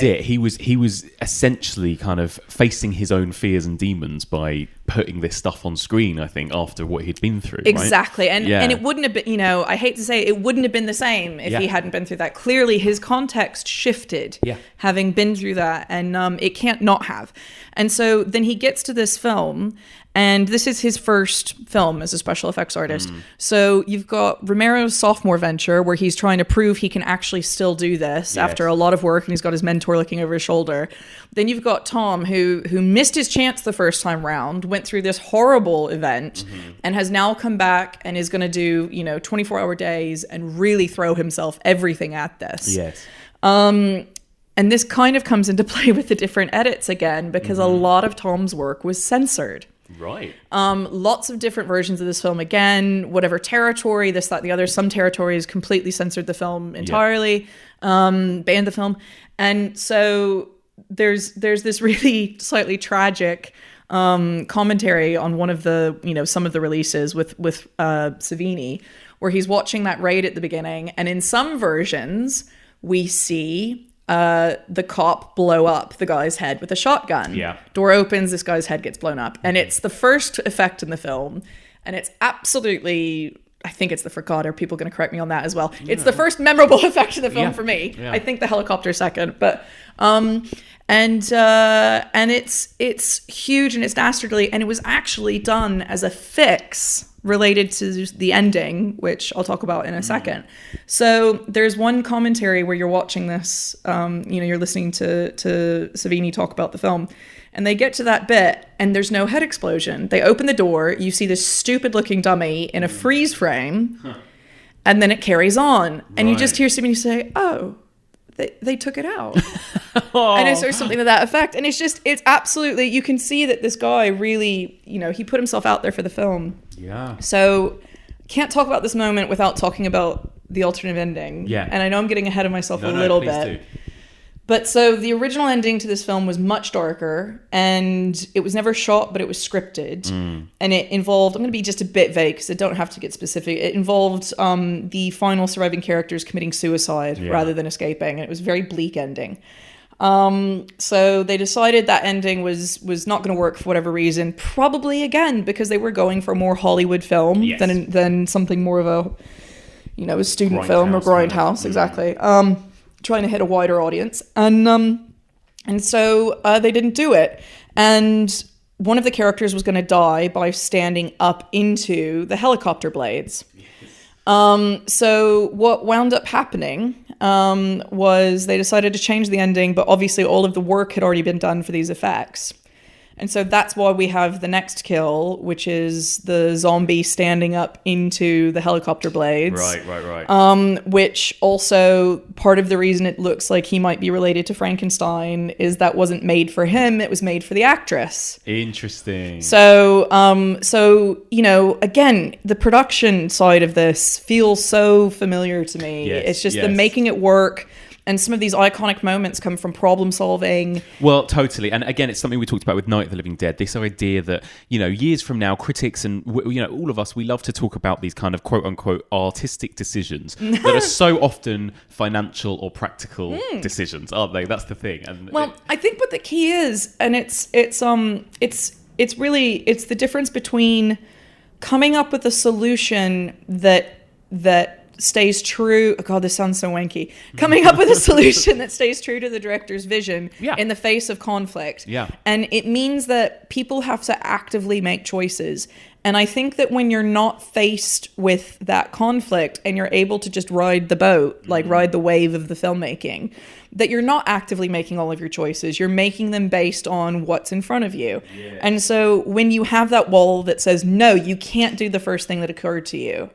it. He was essentially kind of facing his own fears and demons by putting this stuff on screen, I think, after what he'd been through. Exactly. Right? And it wouldn't have been, I hate to say it wouldn't have been the same if he hadn't been through that. Clearly his context shifted having been through that, and it can't not have. And so then he gets to this film, and this is his first film as a special effects artist. So you've got Romero's sophomore venture, where he's trying to prove he can actually still do this after a lot of work, and he's got his mentor looking over his shoulder. Then you've got Tom, who missed his chance the first time round, went through this horrible event, and has now come back and is going to do 24-hour days and really throw himself everything at this. Yes. And this kind of comes into play with the different edits again, because a lot of Tom's work was censored. Right. Lots of different versions of this film. Again, whatever territory, this, that, the other. Some territories completely censored the film entirely, banned the film. And so there's this really slightly tragic commentary on one of the, some of the releases with Savini, where he's watching that raid at the beginning. And in some versions, we see the cop blow up the guy's head with a shotgun. Yeah. Door opens, this guy's head gets blown up. And it's the first effect in the film. And it's absolutely, I think it's the Fricato. People are going to correct me on that as well. It's the first memorable effect in the film for me. Yeah. I think the helicopter second. But and it's huge and it's dastardly. And it was actually done as a fix related to the ending, which I'll talk about in a second. So there's one commentary where you're watching this, you're listening to Savini talk about the film, and they get to that bit and there's no head explosion. They open the door, you see this stupid looking dummy in a freeze frame, and then it carries on. And you just hear Savini say, oh, they took it out. And it's or something to that effect. And it's absolutely, you can see that this guy really, he put himself out there for the film. Yeah. So can't talk about this moment without talking about the alternate ending. Yeah. And I know I'm getting ahead of myself a little bit. Do. But so the original ending to this film was much darker, and it was never shot, but it was scripted. And it involved, I'm going to be just a bit vague because I don't have to get specific. It involved the final surviving characters committing suicide rather than escaping. And it was a very bleak ending. So they decided that ending was not going to work for whatever reason, probably again, because they were going for a more Hollywood film than something more of a student film or grindhouse. Exactly. Trying to hit a wider audience. And so they didn't do it. And one of the characters was going to die by standing up into the helicopter blades. So what wound up happening was they decided to change the ending, but obviously all of the work had already been done for these effects. And so that's why we have the next kill, which is the zombie standing up into the helicopter blades. Right. Which also, part of the reason it looks like he might be related to Frankenstein is that wasn't made for him, it was made for the actress. Interesting. So, again, the production side of this feels so familiar to me. Yes, it's just the making it work. And some of these iconic moments come from problem solving. Well, totally. And again, it's something we talked about with Night of the Living Dead. This idea that, years from now, critics and, all of us, we love to talk about these kind of quote unquote artistic decisions that are so often financial or practical decisions, aren't they? That's the thing. And I think what the key is, and it's the difference between coming up with a solution that stays true. Oh God, this sounds so wanky. Coming up with a solution that stays true to the director's vision in the face of conflict. Yeah. And it means that people have to actively make choices. And I think that when you're not faced with that conflict and you're able to just ride the boat, like ride the wave of the filmmaking, that you're not actively making all of your choices. You're making them based on what's in front of you. Yeah. And so when you have that wall that says, no, you can't do the first thing that occurred to you,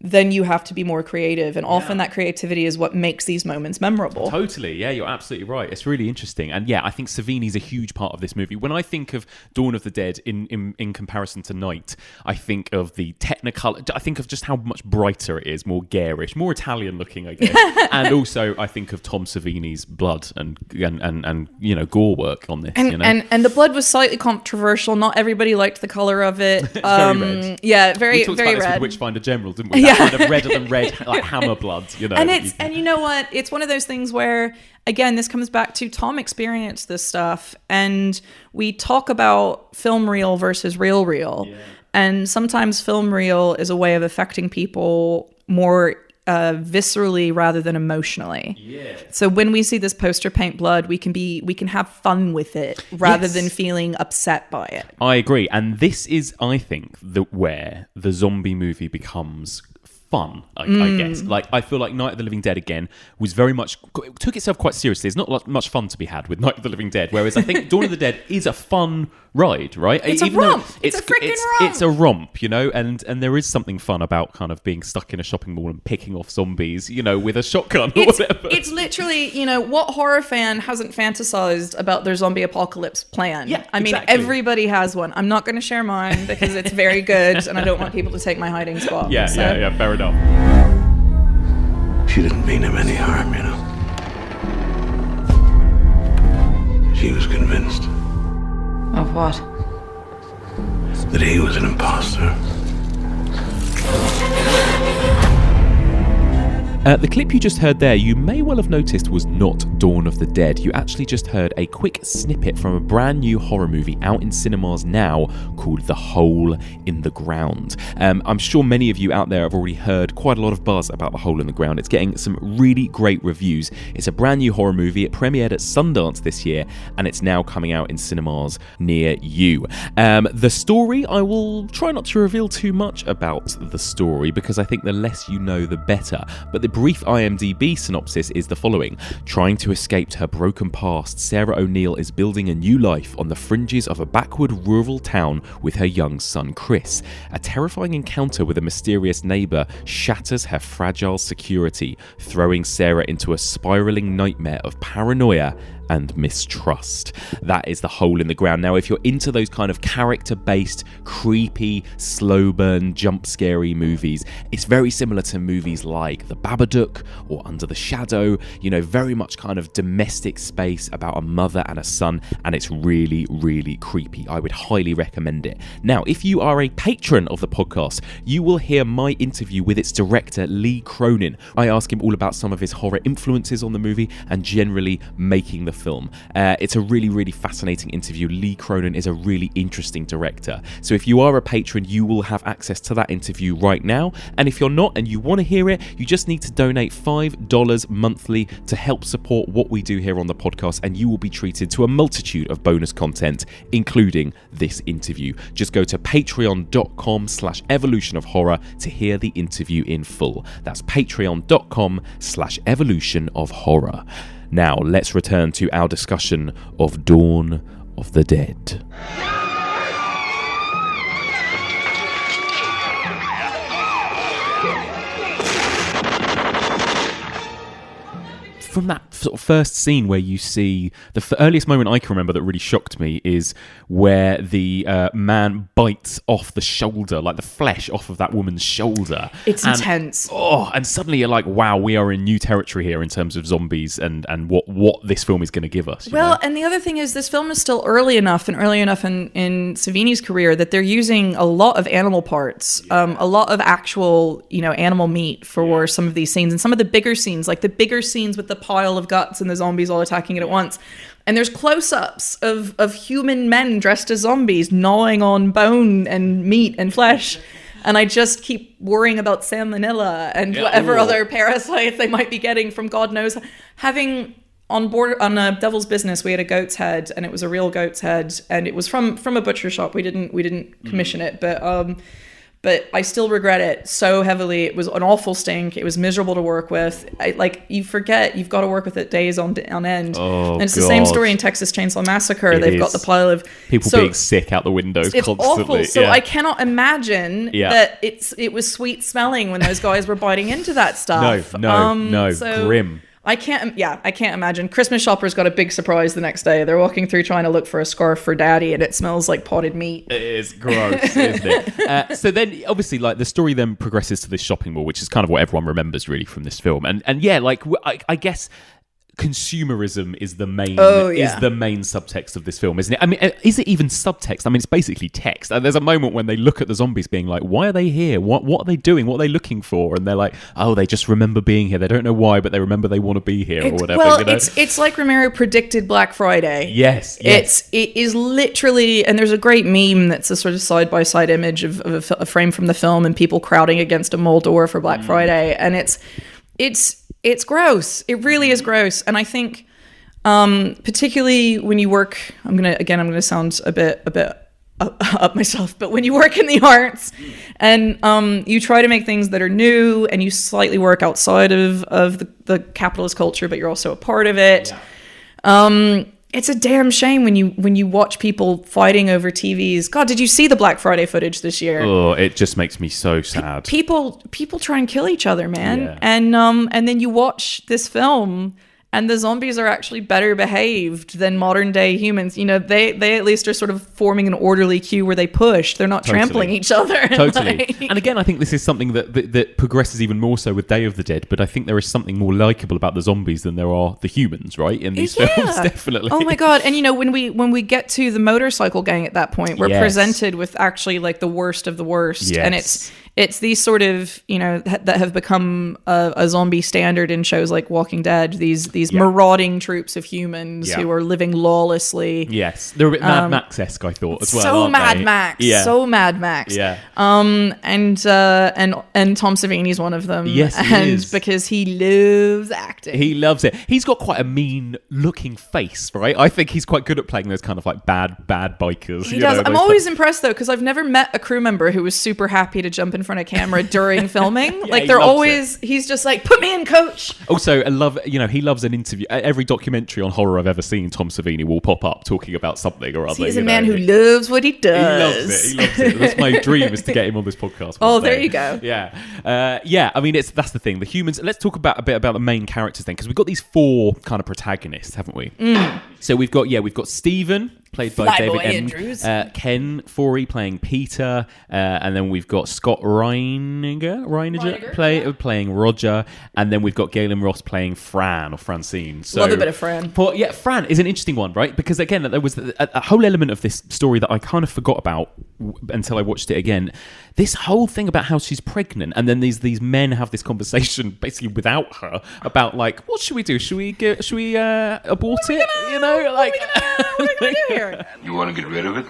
then you have to be more creative. And often that creativity is what makes these moments memorable. Totally. Yeah, you're absolutely right. It's really interesting. And I think Savini's a huge part of this movie. When I think of Dawn of the Dead in comparison to Night, I think of the technicolor. I think of just how much brighter it is, more garish, more Italian looking, I guess. And also I think of Tom Savini's blood and gore work on this. And the blood was slightly controversial. Not everybody liked the color of it. It's very red. Yeah, very, we talked very about this red. with Witchfinder General, didn't we? That kind of redder than red, like hammer blood, And you know what? It's one of those things where, again, this comes back to Tom experienced this stuff, and we talk about film reel versus real reel. Yeah. And sometimes film reel is a way of affecting people more viscerally rather than emotionally. Yeah. So when we see this poster paint blood, we can have fun with it rather than feeling upset by it. I agree. And this is, I think, where the zombie movie becomes fun, I guess. Like, I feel like Night of the Living Dead, again, was very much... It took itself quite seriously. There's not much fun to be had with Night of the Living Dead, whereas I think Dawn of the Dead is a fun ride, right? It's a romp. It's a freaking romp. It's a romp, and there is something fun about kind of being stuck in a shopping mall and picking off zombies, with a shotgun or whatever. It's literally, what horror fan hasn't fantasized about their zombie apocalypse plan? Yeah, I mean, everybody has one. I'm not going to share mine because it's very good and I don't want people to take my hiding spot. Yeah, fair enough. She didn't mean him any harm, She was convinced. Of what? That he was an imposter. The clip you just heard there, you may well have noticed was not Dawn of the Dead. You actually just heard a quick snippet from a brand new horror movie out in cinemas now called The Hole in the Ground. I'm sure many of you out there have already heard quite a lot of buzz about The Hole in the Ground. It's getting some really great reviews. It's a brand new horror movie. It premiered at Sundance this year, and it's now coming out in cinemas near you. The story, I will try not to reveal too much about the story because I think the less you know, the better. But the brief IMDb synopsis is the following. Trying to escape her broken past, Sarah O'Neill is building a new life on the fringes of a backward rural town with her young son Chris. A terrifying encounter with a mysterious neighbour shatters her fragile security, throwing Sarah into a spiralling nightmare of paranoia and mistrust. That is The Hole in the Ground. Now, if you're into those kind of character-based, creepy, slow burn, jump scary movies, it's very similar to movies like The Babadook or Under the Shadow, very much kind of domestic space about a mother and a son, and it's really, really creepy. I would highly recommend it. Now, if you are a patron of the podcast, you will hear my interview with its director, Lee Cronin. I ask him all about some of his horror influences on the movie and generally making the film. It's a really, really fascinating interview. Lee Cronin is a really interesting director. So if you are a patron, you will have access to that interview right now. And if you're not and you want to hear it, you just need to donate $5 monthly to help support what we do here on the podcast, and you will be treated to a multitude of bonus content, including this interview. Just go to patreon.com/evolutionofhorror to hear the interview in full. That's patreon.com/evolutionofhorror. Now, let's return to our discussion of Dawn of the Dead. From that sort of first scene where you see the earliest moment I can remember that really shocked me is where the man bites off the shoulder, like the flesh off of that woman's shoulder. It's intense. And suddenly you're like, wow, we are in new territory here in terms of zombies and what this film is going to give us. Well, and the other thing is this film is still early enough in Savini's career that they're using a lot of animal parts, a lot of actual, animal meat for some of these scenes, and some of the bigger scenes, like the bigger scenes with the pile of guts and the zombies all attacking it at once. And there's close-ups of human men dressed as zombies gnawing on bone and meat and flesh. And I just keep worrying about salmonella and whatever other parasites they might be getting from God knows. Having on board on a Devil's Business, we had a goat's head, and it was a real goat's head, and it was from a butcher shop. We didn't commission it, but I still regret it so heavily. It was an awful stink. It was miserable to work with. You forget you've got to work with it days on end. And it's the same story in Texas Chainsaw Massacre. They've got the pile of people being sick out the windows constantly. It's awful. So I cannot imagine that it was sweet smelling when those guys were biting into that stuff. No, grim. I can't imagine. Christmas shoppers got a big surprise the next day. They're walking through trying to look for a scarf for daddy, and it smells like potted meat. It is gross, isn't it? So then, obviously, like the story then progresses to this shopping mall, which is kind of what everyone remembers really from this film. And yeah, like I guess consumerism is the main subtext of this film, isn't it? I mean, is it even subtext? I mean, it's basically text. And there's a moment when they look at the zombies being like, why are they here? What are they doing? What are they looking for? And they're like, oh, they just remember being here. They don't know why, but they remember they want to be here or whatever. Well, it's like Romero predicted Black Friday. Yes. It is literally, and there's a great meme that's a sort of side-by-side image of a frame from the film and people crowding against a mall door for Black Friday. And it's gross. It really is gross. And I think, particularly when you work, I'm gonna sound a bit up myself, but when you work in the arts and you try to make things that are new and you slightly work outside of the capitalist culture, but you're also a part of it. It's a damn shame when you watch people fighting over TVs. God, did you see the Black Friday footage this year? Oh, it just makes me so sad. People try and kill each other, man. Yeah. And then you watch this film and the zombies are actually better behaved than modern day humans. They at least are sort of forming an orderly queue where they push. They're not trampling each other. Totally. And again, I think this is something that progresses even more so with Day of the Dead, but I think there is something more likable about the zombies than there are the humans, right? In these films, definitely. Oh my God. And when we get to the motorcycle gang at that point, we're presented with actually like the worst of the worst. Yes. And it's these sort of, that have become a zombie standard in shows like Walking Dead, these marauding troops of humans who are living lawlessly. Yes. They're a bit Mad Max-esque, I thought, as well. So Mad Max. Yeah. So Mad Max. Yeah. And Tom Savini's one of them. Yes, he is. Because he loves acting. He loves it. He's got quite a mean-looking face, right? I think he's quite good at playing those kind of like bad bikers. He does. I'm always impressed, though, because I've never met a crew member who was super happy to jump in front of camera during filming. He's just like, put me in, coach. Also, I love, he loves an interview. Every documentary on horror I've ever seen, Tom Savini will pop up talking about something or other. He's a man who loves what he does. He loves it. That's my dream, is to get him on this podcast. There you go. Yeah. I mean, that's the thing. The humans. Let's talk a bit about the main characters then, because we've got these four kind of protagonists, haven't we? So we've got Stephen, played by David Andrews. Ken Forey playing Peter, and then we've got Scott Reiniger playing Roger, and then we've got Galen Ross playing Fran or Francine. So, love a bit of Fran. Fran is an interesting one, right? Because again, there was a whole element of this story that I kind of forgot about until I watched it again. This whole thing about how she's pregnant, and then these men have this conversation basically without her about like, what should we do? Should we abort it? What are we gonna do here? You want to get rid of it?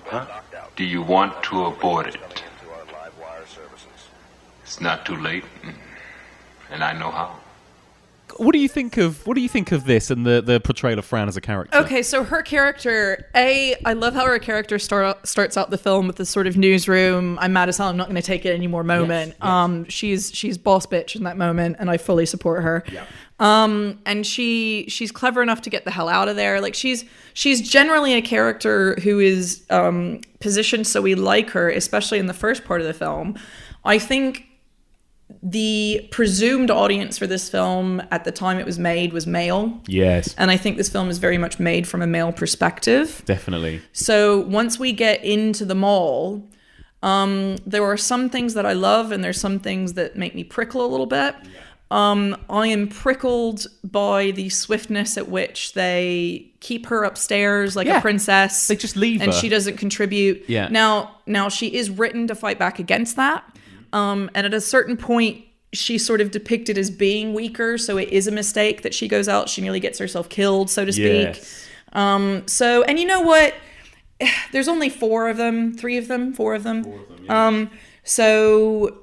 Huh? Do you want to abort it? It's not too late, and I know how. what do you think of this and the portrayal of Fran as a character? Okay, so her character, I love how her character starts out the film with this sort of newsroom, I'm mad as hell, I'm not going to take it anymore moment. Yes. She's boss bitch in that moment, and I fully support her. Yeah. And she's clever enough to get the hell out of there. Like she's generally a character who is positioned so we like her, especially in the first part of the film. I think the presumed audience for this film at the time it was made was male. Yes. And I think this film is very much made from a male perspective. Definitely. So once we get into the mall, there are some things that I love and there's some things that make me prickle a little bit. Yeah. I am prickled by the swiftness at which they keep her upstairs like a princess. They just leave her. And she doesn't contribute. Yeah. Now she is written to fight back against that. And at a certain point, she's sort of depicted as being weaker. So it is a mistake that she goes out. She nearly gets herself killed, so to speak. Yes. And you know what? There's only four of them. Yeah. So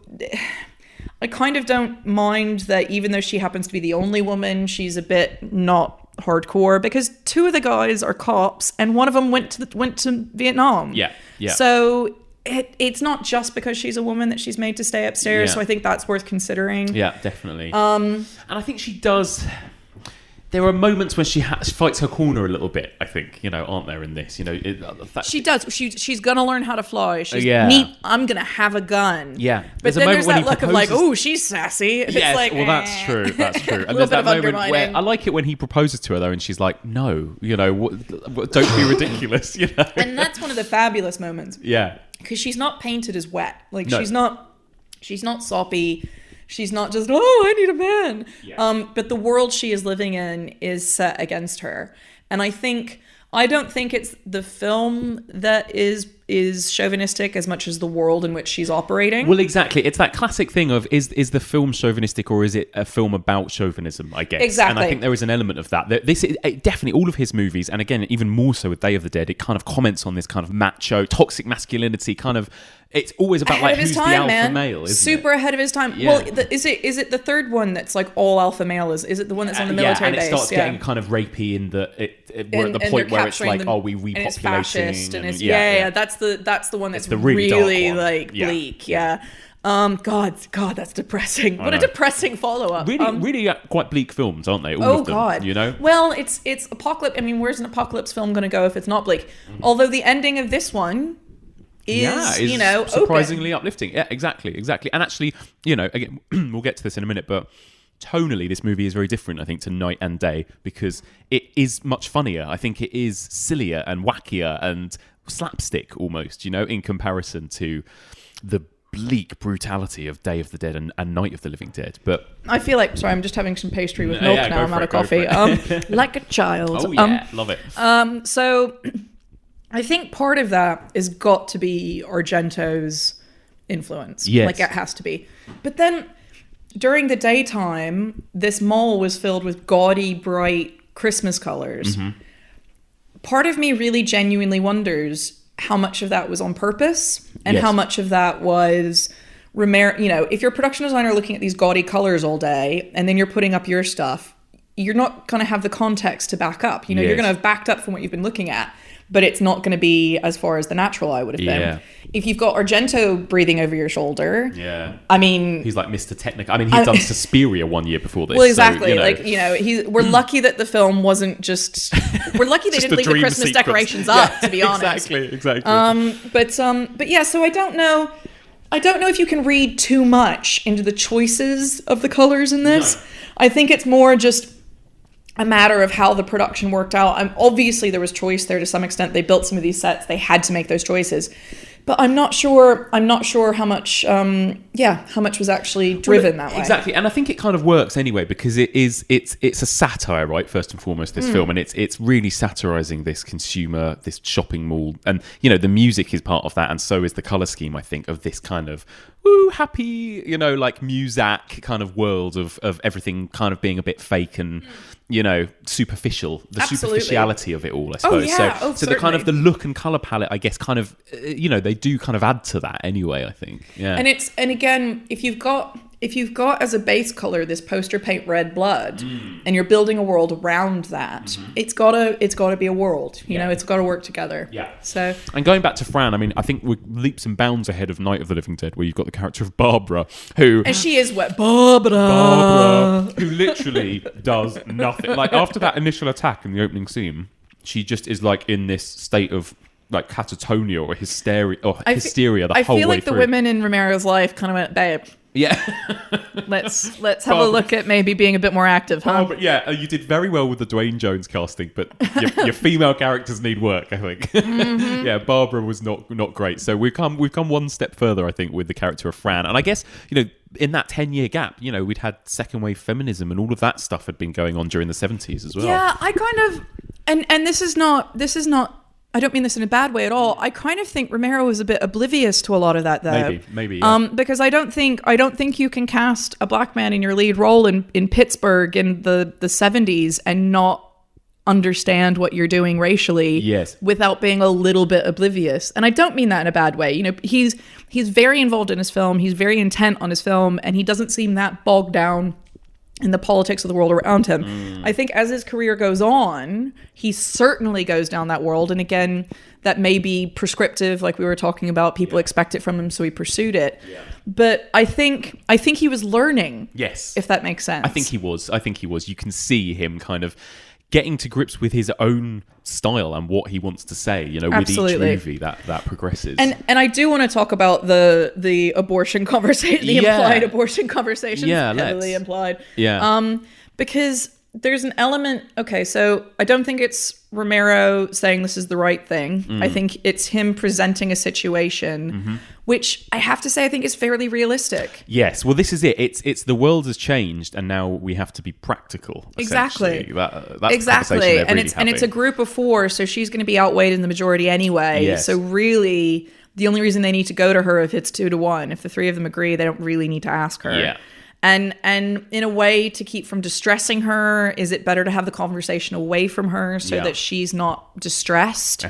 I kind of don't mind that even though she happens to be the only woman, she's a bit not hardcore because two of the guys are cops and one of them went to Vietnam. Yeah. So it's not just because she's a woman that she's made to stay upstairs. Yeah. So I think that's worth considering. Yeah, definitely. And I think she does. There are moments when she fights her corner a little bit, I think, aren't there in this? She does. She's going to learn how to fly. She's neat. I'm going to have a gun. Yeah. But then there's that look of like, oh, she's sassy. Yes, it's like, that's true. That's true. And there's that moment where I like it when he proposes to her, though, and she's like, no, don't be ridiculous. And that's one of the fabulous moments. Yeah. Because she's not painted as wet. Like, no. she's not soppy. She's not just, I need a man. Yeah. But the world she is living in is set against her. And I don't think it's the film that is chauvinistic as much as the world in which she's operating. Well, exactly. It's that classic thing of, is the film chauvinistic or is it a film about chauvinism, I guess? Exactly. And I think there is an element of that. Definitely all of his movies, and again, even more so with Day of the Dead, it kind of comments on this kind of macho, toxic masculinity kind of. It's always about like who's the alpha male, isn't Super it? ahead of his time. Yeah. Well, is it the third one that's like all alpha male? Is it the one that's on the military base? And it starts getting kind of rapey in we're at the point where it's like, we repopulating. And it's fascist and it's that's the one that's the really really dark one. Like bleak. Yeah. God, that's depressing. What a depressing follow-up. Really quite bleak films, aren't they? All of them, God. Well, it's apocalypse. I mean, where's an apocalypse film going to go if it's not bleak? Although the ending of this one is surprisingly open. uplifting. Yeah, exactly. And actually, again, we'll get to this in a minute, but tonally, this movie is very different, I think, to Night and Day because it is much funnier. I think it is sillier and wackier and slapstick almost, in comparison to the bleak brutality of Day of the Dead and Night of the Living Dead. But I feel like, sorry, I'm just having some pastry with milk now. I'm out of coffee. Like a child. Oh yeah, love it. So I think part of that has got to be Argento's influence. Yes. Like it has to be. But then during the daytime, this mall was filled with gaudy, bright Christmas colors. Mm-hmm. Part of me really genuinely wonders how much of that was on purpose and how much of that was Romero. If you're a production designer looking at these gaudy colors all day and then you're putting up your stuff, you're not going to have the context to back up. You're going to have backed up from what you've been looking at, but it's not going to be as far as the natural eye would have been. If you've got Argento breathing over your shoulder, I mean, he's like Mr. Technic. I mean, he's done Suspiria 1 year before this. Well, exactly. So, we're lucky that the film wasn't just. We're lucky they didn't leave the Christmas decorations up. To be honest, exactly. But yeah. So I don't know. If you can read too much into the choices of the colors in this. No. I think it's more just a matter of how the production worked out. Obviously, there was choice there to some extent. They built some of these sets. They had to make those choices. But I'm not sure how much was actually driven that way. Exactly, and I think it kind of works anyway because it's a satire, right? First and foremost, this film, and it's really satirizing this consumer, this shopping mall, and the music is part of that, and so is the color scheme. I think of this kind of happy, like Muzak kind of world of everything kind of being a bit fake and superficial, the superficiality of it all, I suppose. So the kind of the look and color palette, I guess, kind of they do kind of add to that anyway, I think. Yeah. And again, if you've got if you've got as a base color this poster paint red blood, and you're building a world around that, it's gotta be a world. You know, it's got to work together. Yeah. So, and going back to Fran, I mean, I think we're leaps and bounds ahead of Night of the Living Dead, where you've got the character of Barbara, who she is what Barbara, who literally does nothing. Like after that initial attack in the opening scene, she just is like in this state of like catatonia or hysteria the whole way through. I feel like the women in Romero's life kind of went, babe. Yeah. let's have a look at maybe being a bit more active, huh? But yeah, you did very well with the Dwayne Jones casting, but your female characters need work, I think. Yeah, Barbara was not great. So we've come one step further, I think, with the character of Fran. And I guess, you know, in that 10-year gap, you know, we'd had second wave feminism and all of that stuff had been going on during the 70s as well. Yeah, I kind of and this is not I don't mean this in a bad way at all. I kind of think Romero was a bit oblivious to a lot of that, though. Maybe. Yeah. Because I don't think you can cast a black man in your lead role in Pittsburgh in the 70s and not understand what you're doing racially. Yes. Without being a little bit oblivious. And I don't mean that in a bad way. You know, he's very involved in his film. He's very intent on his film, and he doesn't seem that bogged down in the politics of the world around him. I think as his career goes on, he certainly goes down that world. And again, that may be prescriptive, like we were talking about. People expect it from him, so he pursued it. Yeah. But I think he was learning. Yes. If that makes sense. I think he was. You can see him kind of getting to grips with his own style and what he wants to say, you know, Absolutely. With each movie that progresses. And I do want to talk about the abortion conversation, the implied abortion conversations, heavily implied. Yeah. Because there's an element, okay, so I don't think it's Romero saying this is the right thing. I think it's him presenting a situation, which I have to say I think is fairly realistic. Yes, well, this is it. It's the world has changed, and now we have to be practical. Exactly. That's exactly, the and it's a group of 4, so she's going to be outweighed in the majority anyway. Yes. So really, the only reason they need to go to her if it's 2-1. If the 3 of them agree, they don't really need to ask her. Yeah. And in a way to keep from distressing her, is it better to have the conversation away from her so that she's not distressed?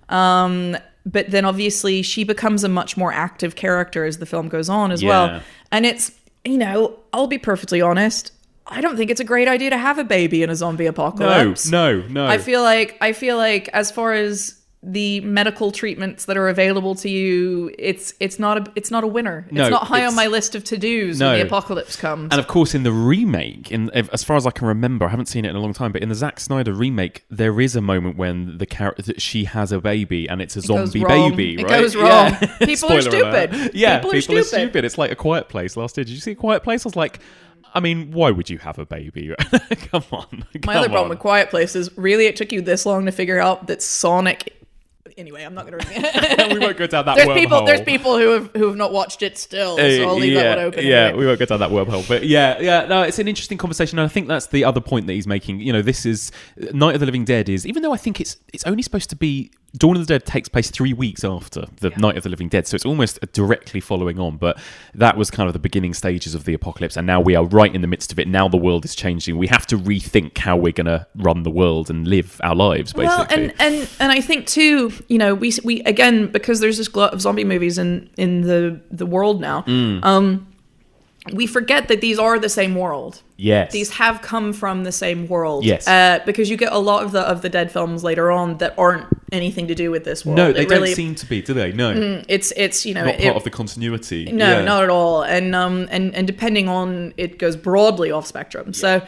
But then obviously she becomes a much more active character as the film goes on as well. And it's, you know, I'll be perfectly honest, I don't think it's a great idea to have a baby in a zombie apocalypse. No. I feel like as far as the medical treatments that are available to you, it's not a winner. It's not high on my list of to-dos when the apocalypse comes. And of course, in the remake, as far as I can remember, I haven't seen it in a long time, but in the Zack Snyder remake, there is a moment when she has a baby and it's a zombie baby, right? It goes wrong. People are stupid. People are stupid. It's like A Quiet Place last year. Did you see A Quiet Place? I was like, I mean, why would you have a baby? Come on. My other problem with Quiet Place is really it took you this long to figure out that Sonic... Anyway, I'm not going to... We won't go down that wormhole. There's people who have not watched it still, so I'll leave that one open. Yeah, we won't go down that wormhole. But no, it's an interesting conversation, and I think that's the other point that he's making. You know, this is... Night of the Living Dead is... Even though I think it's only supposed to be... Dawn of the Dead takes place 3 weeks after the Night of the Living Dead, so it's almost directly following on, but that was kind of the beginning stages of the apocalypse, and now we are right in the midst of it. Now the world is changing. We have to rethink how we're going to run the world and live our lives, basically. Well, and I think too, you know, we again, because there's this glut of zombie movies in the world now, we forget that these are the same world. Yes. These have come from the same world. Yes. Because you get a lot of the Dead films later on that aren't anything to do with this world. No, they don't seem to be, do they? No. It's you know, not part of the continuity. No, not at all. And depending on, it goes broadly off spectrum. Yeah.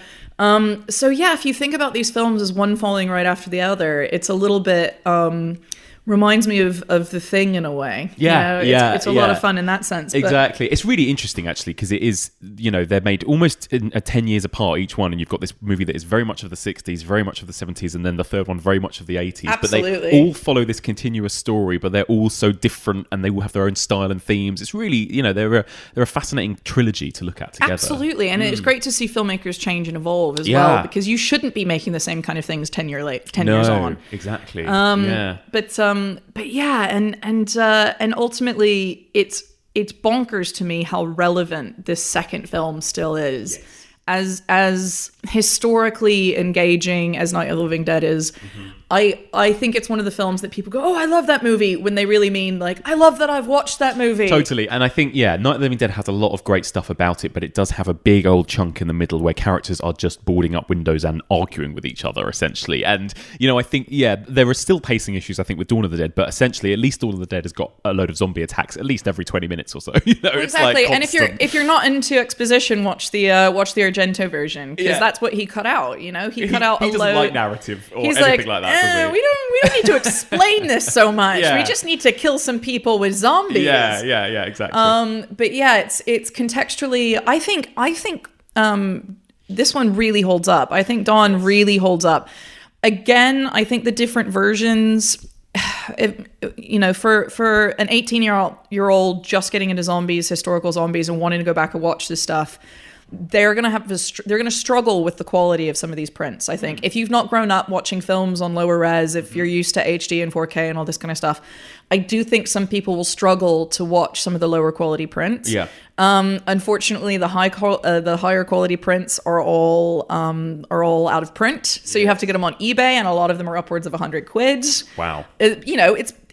So yeah, if you think about these films as one falling right after the other, it's a little bit reminds me of The Thing in a way. Yeah, you know, it's a lot of fun in that sense. Exactly. It's really interesting, actually, because it is, you know, they're made almost 10 years apart, each one, and you've got this movie that is very much of the 60s, very much of the 70s, and then the third one very much of the 80s. Absolutely. But they all follow this continuous story, but they're all so different, and they all have their own style and themes. It's really, you know, they're a fascinating trilogy to look at together. Absolutely, and it's great to see filmmakers change and evolve as well, because you shouldn't be making the same kind of things 10 years on. Exactly. But yeah, and ultimately, it's bonkers to me how relevant this second film still is. Yes. As historically engaging as Night of the Living Dead is, I think it's one of the films that people go, oh, I love that movie, when they really mean, like, I love that I've watched that movie. Totally. And I think, Night of the Living Dead has a lot of great stuff about it, but it does have a big old chunk in the middle where characters are just boarding up windows and arguing with each other, essentially. And, I think, there are still pacing issues, I think, with Dawn of the Dead, but essentially, at least Dawn of the Dead has got a load of zombie attacks at least every 20 minutes or so. Exactly. It's like and if you're not into exposition, watch the Argento version, because that's what he cut out. He cut out a load. He doesn't like narrative or anything like that. We don't need to explain this so much. We just need to kill some people with zombies. Yeah, exactly. But it's contextually. I think this one really holds up. I think Dawn really holds up. Again, I think the different versions. For an 18-year-old just getting into zombies, historical zombies, and wanting to go back and watch this stuff, they're going to struggle with the quality of some of these prints, I think. If you've not grown up watching films on lower res, if you're used to HD and 4K and all this kind of stuff, I do think some people will struggle to watch some of the lower quality prints. Yeah. Unfortunately, the higher quality prints are all out of print, so you have to get them on eBay, and a lot of them are upwards of £100. Wow.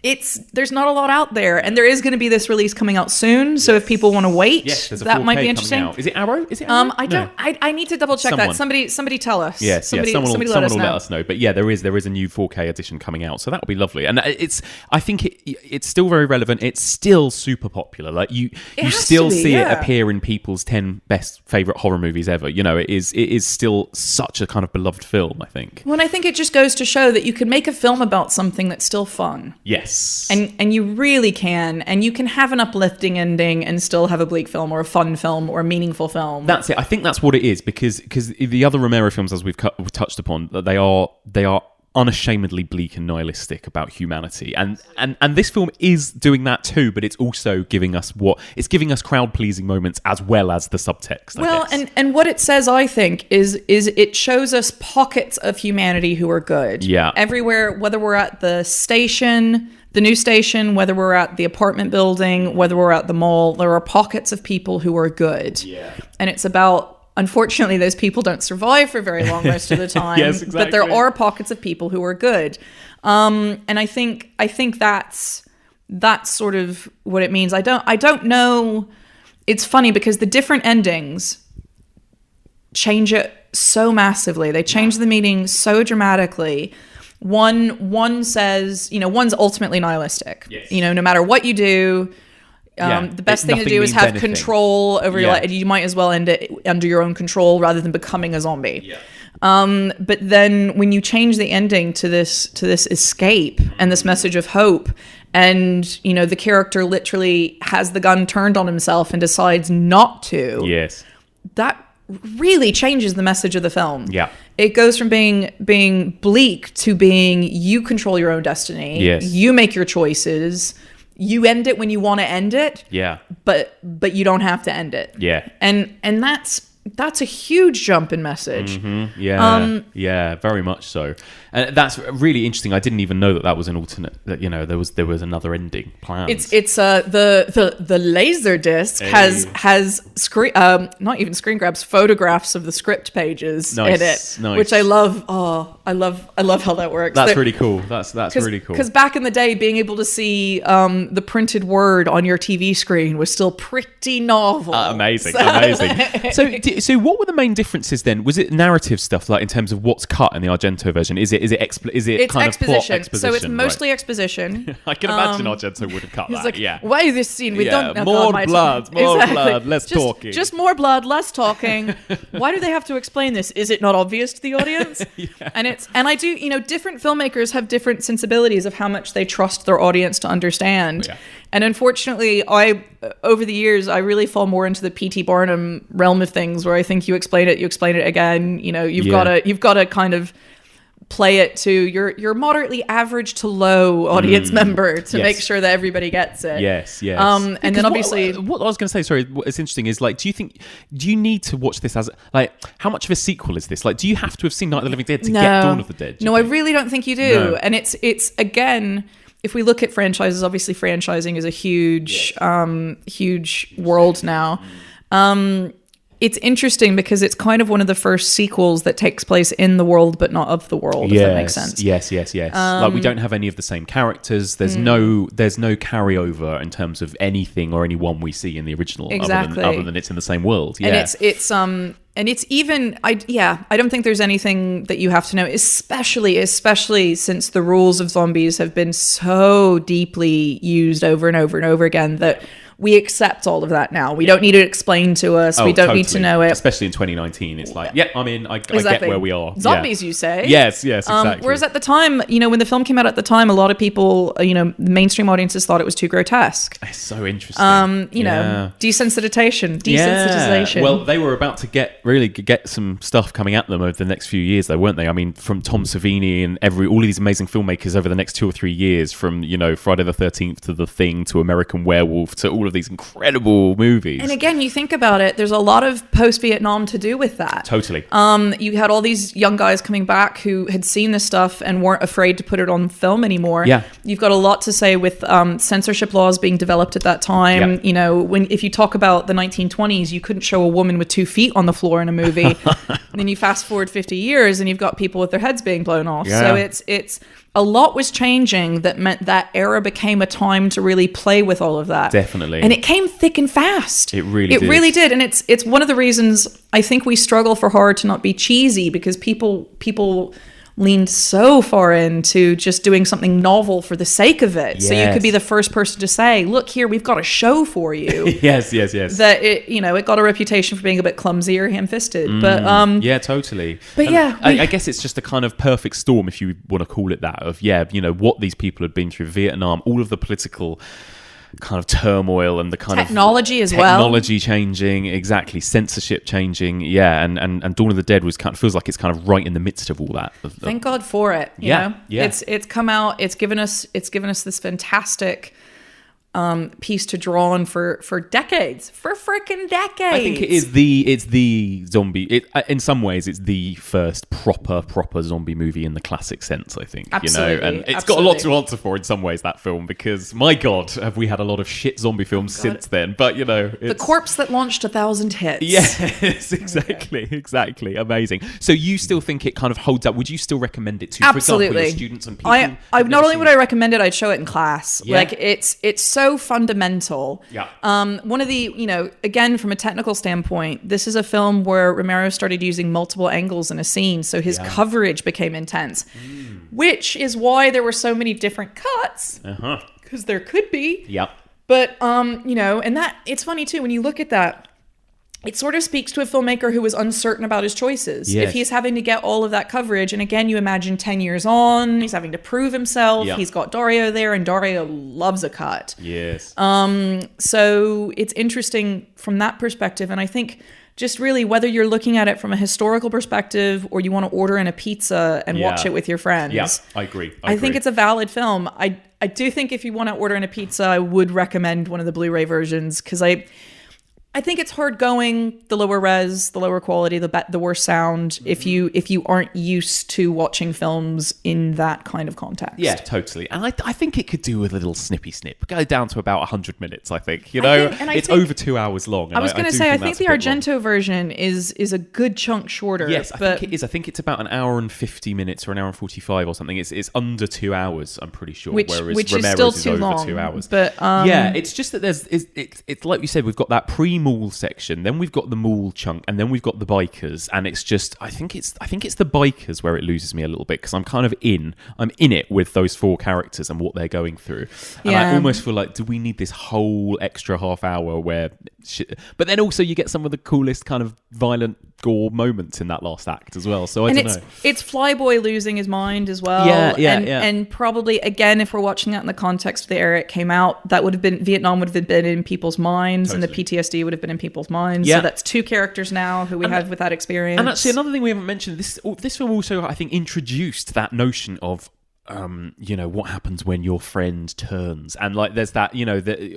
It's there's not a lot out there, and there is going to be this release coming out soon. So if people want to wait, that might be interesting. Is it Arrow? I need to double check that. Somebody tell us. Yes, someone will let us know. But there is a new 4K edition coming out, so that will be lovely. And I think it's still very relevant. It's still super popular. Like you still see it appear in people's 10 best favorite horror movies ever. It is still such a kind of beloved film, I think. Well, and I think it just goes to show that you can make a film about something that's still fun. Yes. And you really can. And you can have an uplifting ending and still have a bleak film or a fun film or a meaningful film. That's it. I think that's what it is, because the other Romero films, as we've touched upon, they are unashamedly bleak and nihilistic about humanity, and this film is doing that too, but it's also giving us crowd pleasing moments as well as the subtext, I guess. and what it says, I think, is it shows us pockets of humanity who are good. Yeah. Everywhere, whether we're at the station, the new station, whether we're at the apartment building, whether we're at the mall, there are pockets of people who are good. Yeah. And it's about, unfortunately, those people don't survive for very long most of the time. Yes, exactly. But there are pockets of people who are good. And I think that's sort of what it means. I don't know. It's funny because the different endings change it so massively. They change the meaning so dramatically. One says, one's ultimately nihilistic. Yes. No matter what you do, the best thing to do is have control over your life. You might as well end it under your own control rather than becoming a zombie. Yeah. But then when you change the ending to this escape and this message of hope, and the character literally has the gun turned on himself and decides not to. Yes. That really changes the message of the film. Yeah. It goes from being bleak to being, you control your own destiny. Yes. You make your choices. You end it when you want to end it. Yeah. But you don't have to end it. Yeah. And that's a huge jump in message. Mm-hmm. Yeah. Very much so. And that's really interesting. I didn't even know that was an alternate. That there was another ending planned. It's the laser disc has not even screen grabs, photographs of the script pages in it, which I love. Oh, I love how that works. That's really cool. That's really cool. Because back in the day, being able to see the printed word on your TV screen was still pretty novel. Amazing. So what were the main differences then? Was it narrative stuff, like in terms of what's cut in the Argento version? Is it kind of plot exposition? So it's mostly exposition. I can imagine Argento would have cut that. Like, why is this scene? We don't know. More blood, less talking. Just more blood, less talking. Why do they have to explain this? Is it not obvious to the audience? Yeah. And I do, different filmmakers have different sensibilities of how much they trust their audience to understand. Yeah. And unfortunately, over the years, I really fall more into the P.T. Barnum realm of things, where I think you explain it again. You've got to kind of play it to your moderately average to low audience member to make sure that everybody gets it. Yes. And then obviously, what I was going to say, sorry, what's interesting is, like, do you need to watch this as, like, how much of a sequel is this? Like, do you have to have seen Night of the Living Dead to get Dawn of the Dead? No, I really don't think you do. No. And it's again, if we look at franchises, obviously franchising is a huge world now. it's interesting because it's kind of one of the first sequels that takes place in the world but not of the world, if that makes sense. Yes. Like, we don't have any of the same characters. There's no carryover in terms of anything or anyone we see in the original, other than it's in the same world. Yeah. And it's even, I don't think there's anything that you have to know, especially since the rules of zombies have been so deeply used over and over and over again that we accept all of that now. We don't need it explained to us. We don't need to know it. Especially in 2019, it's like, I'm in. I get where we are. Zombies, you say? Yes, exactly. Whereas at the time, when the film came out at the time, a lot of people, mainstream audiences thought it was too grotesque. It's so interesting. Desensitization. Yeah. Well, they were about to get some stuff coming at them over the next few years, though, weren't they? I mean, from Tom Savini and all of these amazing filmmakers over the next 2 or 3 years, from Friday the 13th to The Thing to American Werewolf to all of these incredible movies. And again, you think about it, there's a lot of post-Vietnam to do with that. Totally. You had all these young guys coming back who had seen this stuff and weren't afraid to put it on film anymore. Yeah. You've got a lot to say with censorship laws being developed at that time. Yeah. If you talk about the 1920s, you couldn't show a woman with 2 feet on the floor in a movie. And then you fast forward 50 years and you've got people with their heads being blown off. Yeah. So it's a lot was changing that meant that era became a time to really play with all of that. Definitely. And it came thick and fast. It really did. And it's one of the reasons I think we struggle for horror to not be cheesy, because people leaned so far into just doing something novel for the sake of it. Yes. So you could be the first person to say, look here, we've got a show for you. yes. That it got a reputation for being a bit clumsy or ham-fisted. But yeah, totally. But I guess it's just a kind of perfect storm, if you want to call it that, of what these people had been through: Vietnam, all of the political kind of turmoil and the kind technology of as well. Technology changing, exactly. Censorship changing, and Dawn of the Dead feels like it's kind of right in the midst of all that. Thank God for it. You know? It's come out. It's given us this fantastic piece to draw on for decades, for freaking decades. I think it's the zombie. In some ways, it's the first proper zombie movie in the classic sense. I think, absolutely, and it's got a lot to answer for in some ways, that film, because my God, have we had a lot of shit zombie films since then? But the corpse that launched 1,000 hits. Yes, exactly, amazing. So you still think it kind of holds up? Would you still recommend it to, absolutely, for example, your students and people? I not only would I recommend it, I'd show it in class. Yeah. Like it's so fundamental. Yeah. One of the, again, from a technical standpoint, this is a film where Romero started using multiple angles in a scene, so his coverage became intense, which is why there were so many different cuts, because there could be. Yep. But, and that, it's funny too, when you look at that, it sort of speaks to a filmmaker who was uncertain about his choices. Yes. If he's having to get all of that coverage, and again, you imagine 10 years on, he's having to prove himself. Yep. He's got Dario there, and Dario loves a cut. Yes. So it's interesting from that perspective. And I think just really, whether you're looking at it from a historical perspective or you want to order in a pizza and watch it with your friends. Yeah, I agree. I think it's a valid film. I do think if you want to order in a pizza, I would recommend one of the Blu-ray versions, because I think it's hard going, the lower res, the lower quality, the worse sound, if you aren't used to watching films in that kind of context. Yeah, totally. And I think it could do with a little snippy snip. Go down to about 100 minutes, I think. It's over 2 hours long. I was going to say, I think the Argento version is a good chunk shorter. Yes, I think it is. I think it's about an hour and 50 minutes or an hour and 45 or something. It's under 2 hours, I'm pretty sure. Which Romero's is still is too over long. 2 hours. But yeah, it's just that it's like we said, we've got that pre-mall section, then we've got the mall chunk, and then we've got the bikers, and it's just I think it's the bikers where it loses me a little bit, because I'm in it with those 4 characters and what they're going through, and I almost feel like, do we need this whole extra half hour where shit? But then also you get some of the coolest kind of violent gore moments in that last act as well. So I don't know. It's Flyboy losing his mind as well. Yeah. And probably, again, if we're watching that in the context of the era it came out, that would have been, Vietnam would have been in people's minds, and the PTSD would have been in people's minds. Yeah. So that's 2 characters now who we have with that experience. And actually, another thing we haven't mentioned, this film also, I think, introduced that notion of what happens when your friend turns, and like there's that,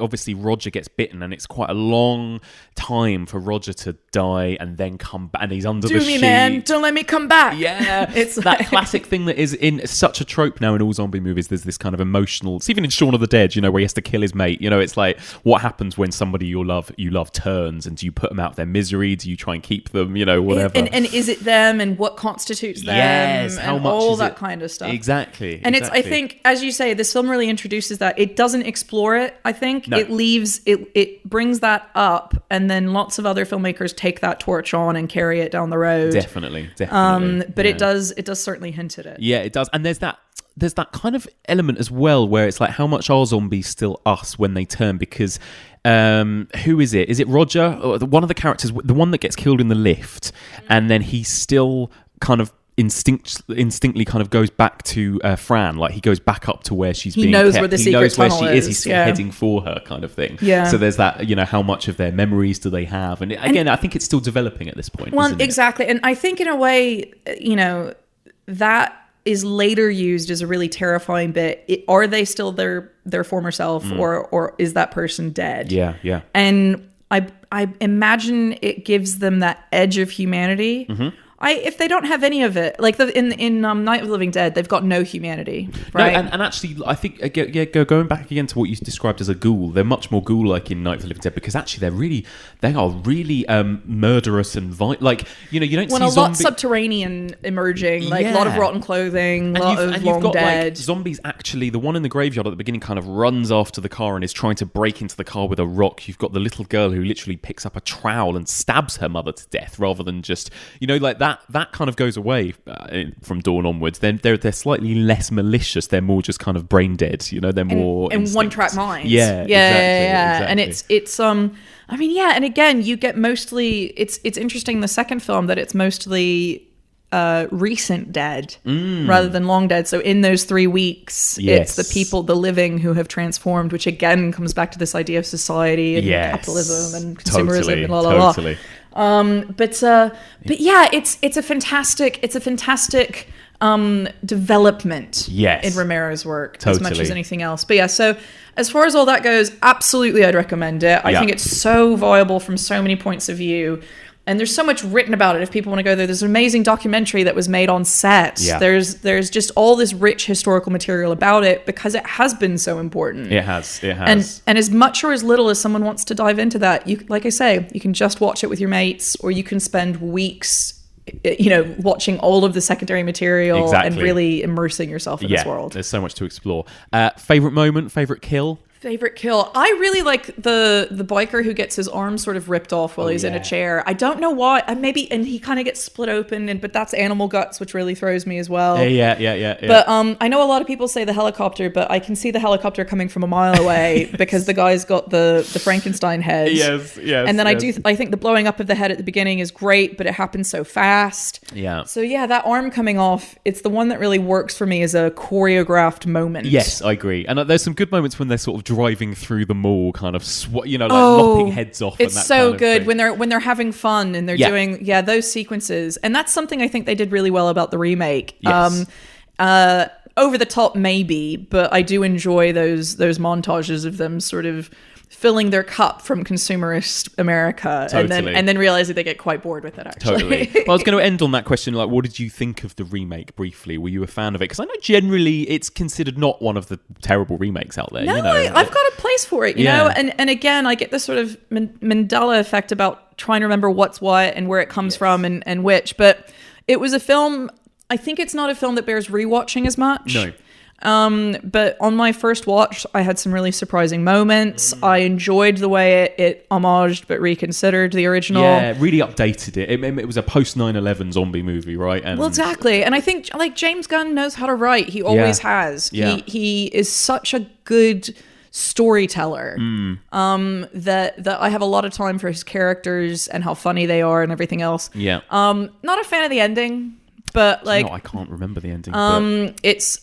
obviously Roger gets bitten, and it's quite a long time for Roger to die and then come back, and he's under the sheet. Man, don't let me come back. Yeah, it's that classic thing that is in such a trope now in all zombie movies. There's this kind of emotional. It's even in Shaun of the Dead, where he has to kill his mate. It's like, what happens when somebody you love turns, and do you put them out of their misery? Do you try and keep them? Whatever. And is it them? And what constitutes them? Yes, and how much all is that it? kind of stuff. Exactly. And I think, as you say, this film really introduces that. It doesn't explore it, I think. No. It leaves, it brings that up, and then lots of other filmmakers take that torch on and carry it down the road. Definitely. But it does certainly hint at it. Yeah, it does. And there's that kind of element as well where it's like, how much are zombies still us when they turn? Because who is it? Is it Roger? Or one of the characters, the one that gets killed in the lift, and then he still kind of instinctively kind of goes back to Fran, like he goes back up to where she's being knows kept. where the He secret knows where tunnel she is. is. He's still heading for her, kind of thing. Yeah. So there's that, how much of their memories do they have? And again, I think it's still developing at this point. Well, isn't it? exactly. And I think in a way, that is later used as a really terrifying bit. Are they still their former self, or is that person dead? Yeah. And I imagine it gives them that edge of humanity. Mm-hmm. If they don't have any of it, like in Night of the Living Dead, they've got no humanity, right? No, and actually, I think going back again to what you described as a ghoul, they're much more ghoul-like in Night of the Living Dead, because actually they are really murderous and like you don't see a lot zombie subterranean emerging, like a lot of rotten clothing, a lot of long got, dead. Like, zombies. Actually, the one in the graveyard at the beginning kind of runs after the car and is trying to break into the car with a rock. You've got the little girl who literally picks up a trowel and stabs her mother to death, rather than just like that. That kind of goes away from Dawn onwards. They're slightly less malicious. They're more just kind of brain dead. They're more and one-track minds. Yeah. And it's I mean, yeah, and again, you get mostly. It's interesting the second film that it's mostly recent dead rather than long dead. So in those 3 weeks, yes, it's the people, the living, who have transformed, which again comes back to this idea of society and yes, capitalism and consumerism totally, and la. Totally. But yeah, it's a fantastic development in Romero's work as much as anything else. But yeah, so as far as all that goes, absolutely I'd recommend it. I think it's so viable from so many points of view. And there's so much written about it if people want to go there. There's an amazing documentary that was made on set. Yeah. There's just all this rich historical material about it because it has been so important. It has. And as much or as little as someone wants to dive into that, you, like I say, you can just watch it with your mates, or you can spend weeks, watching all of the secondary material and really immersing yourself in this world. There's so much to explore. Favorite moment, favorite kill? Favorite kill. I really like the biker who gets his arm sort of ripped off while he's in a chair. I don't know why. And he kind of gets split open, but that's animal guts, which really throws me as well. Yeah. But I know a lot of people say the helicopter, but I can see the helicopter coming from a mile away because the guy's got the Frankenstein head. Yes. And then I think the blowing up of the head at the beginning is great, but it happens so fast. Yeah. So yeah, that arm coming off, it's the one that really works for me as a choreographed moment. Yes, I agree. And there's some good moments when they're sort of driving through the mall, kind of lopping heads off. It's so good when they're having fun and they're doing those sequences, and that's something I think they did really well about the remake. Yes. Over the top maybe, but I do enjoy those montages of them sort of filling their cup from consumerist America, totally. and then realizing they get quite bored with it, actually. Totally. Well, I was going to end on that question, like, what did you think of the remake briefly? Were you a fan of it? Because I know generally it's considered not one of the terrible remakes out there. No, I've got a place for it, you know? And again, I get this sort of Mandela effect about trying to remember what's what and where it comes from and which, but it was a film. I think it's not a film that bears rewatching as much. No. But on my first watch, I had some really surprising moments. I enjoyed the way it homaged but reconsidered the original. Yeah, really updated it. It was a post 9/11 zombie movie, right? And well, exactly. And I think James Gunn knows how to write. He always has. Yeah. He is such a good storyteller that I have a lot of time for his characters and how funny they are and everything else. Yeah. Not a fan of the ending. But like, I can't remember the ending. it's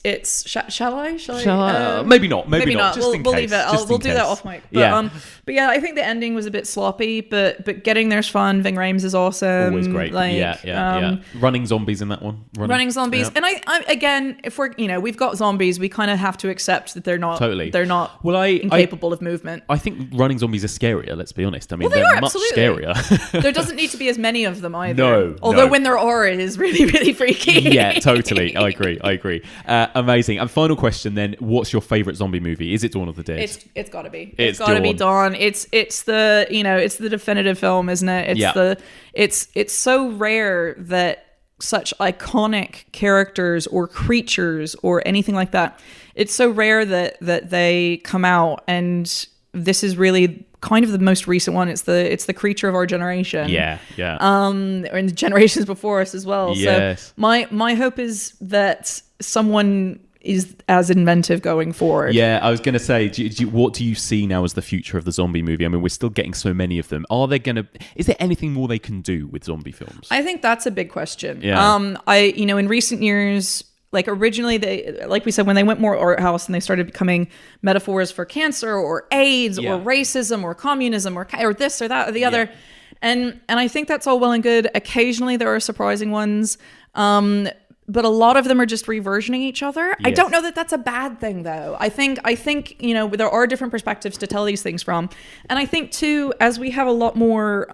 shall I? Maybe not. Maybe not. Just We'll leave it. We'll do that case. off mic. But, but yeah, I think the ending was a bit sloppy, but getting there's fun. Ving Rhames is awesome. Always great. Yeah. Running zombies in that one. Running zombies, and I again, if we're we've got zombies, we kind of have to accept that they're not incapable of movement. I think running zombies are scarier. Let's be honest. I mean, they they're are, much absolutely. scarier. There doesn't need to be as many of them either. No. Although when there are, it is really, really freaky. Yeah, totally. I agree. Amazing. And final question then: what's your favorite zombie movie? Is it Dawn of the Dead? It's got to be. It's got to be Dawn. It's the it's the definitive film, isn't it? It's so rare that such iconic characters or creatures or anything like that. It's so rare that they come out, and this is really kind of the most recent one. It's the creature of our generation. Yeah. Or in the generations before us as well. Yes. So my hope is that someone is as inventive going forward. Yeah, I was going to say, what do you see now as the future of the zombie movie? I mean, we're still getting so many of them. Is there anything more they can do with zombie films? I think that's a big question. Yeah. In recent years, like originally like we said, when they went more art house and they started becoming metaphors for cancer or AIDS or racism or communism or this or that or the other. And I think that's all well and good. Occasionally there are surprising ones. But a lot of them are just reversioning each other. Yes. I don't know that that's a bad thing, though. I think there are different perspectives to tell these things from. And I think, too, as we have a lot more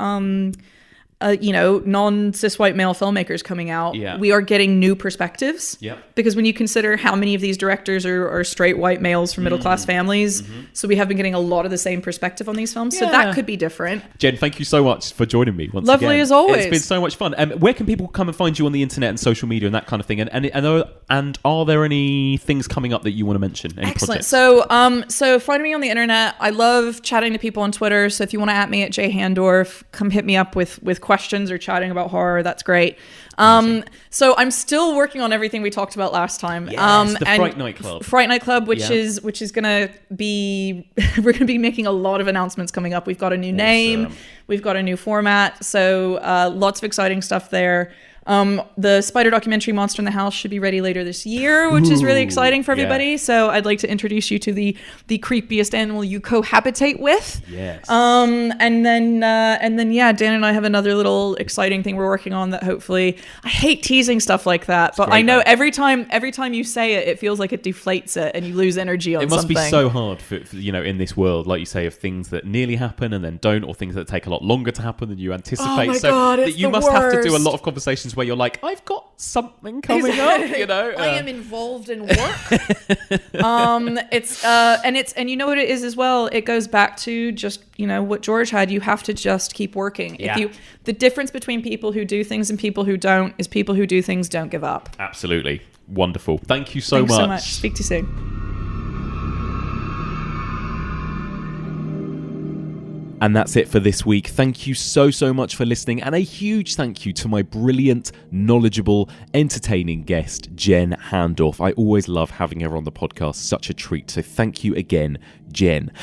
non-cis white male filmmakers coming out, we are getting new perspectives. Yep. Because when you consider how many of these directors are straight white males from middle-class families, so we have been getting a lot of the same perspective on these films. So that could be different. Jen, thank you so much for joining me once Lovely again. as always. It's been so much fun. Where can people come and find you on the internet and social media and that kind of thing? And are there any things coming up that you want to mention? Any Excellent. Projects? So find me on the internet. I love chatting to people on Twitter. So if you want to at me at J Handorf, come hit me up with questions or chatting about horror. That's great. So I'm still working on everything we talked about last time. Yes, the Fright Night Club. Fright Night Club, which is gonna be we're gonna be making a lot of announcements coming up. We've got a new name, we've got a new format, so lots of exciting stuff there. The spider documentary Monster in the House should be ready later this year, which is really exciting for everybody. Yeah. So I'd like to introduce you to the creepiest animal you cohabitate with. Yes. And then Dan and I have another little exciting thing we're working on that hopefully, I hate teasing stuff like that, but I know every time you say it, it feels like it deflates it and you lose energy on something. It must be so hard for in this world, like you say, of things that nearly happen and then don't, or things that take a lot longer to happen than you anticipate. Oh my God, it's you must have to do a lot of conversations where you're like, I've got something coming up, I am involved in work. And you know what it is as well, it goes back to just what George had. You have to just keep working. The difference between people who do things and people who don't is people who do things don't give up. Absolutely. Wonderful. Thank you so much. Speak to you soon. And that's it for this week. Thank you so much for listening, and a huge thank you to my brilliant, knowledgeable, entertaining guest, Jen Handorf. I always love having her on the podcast. Such a treat. So thank you again, Jen.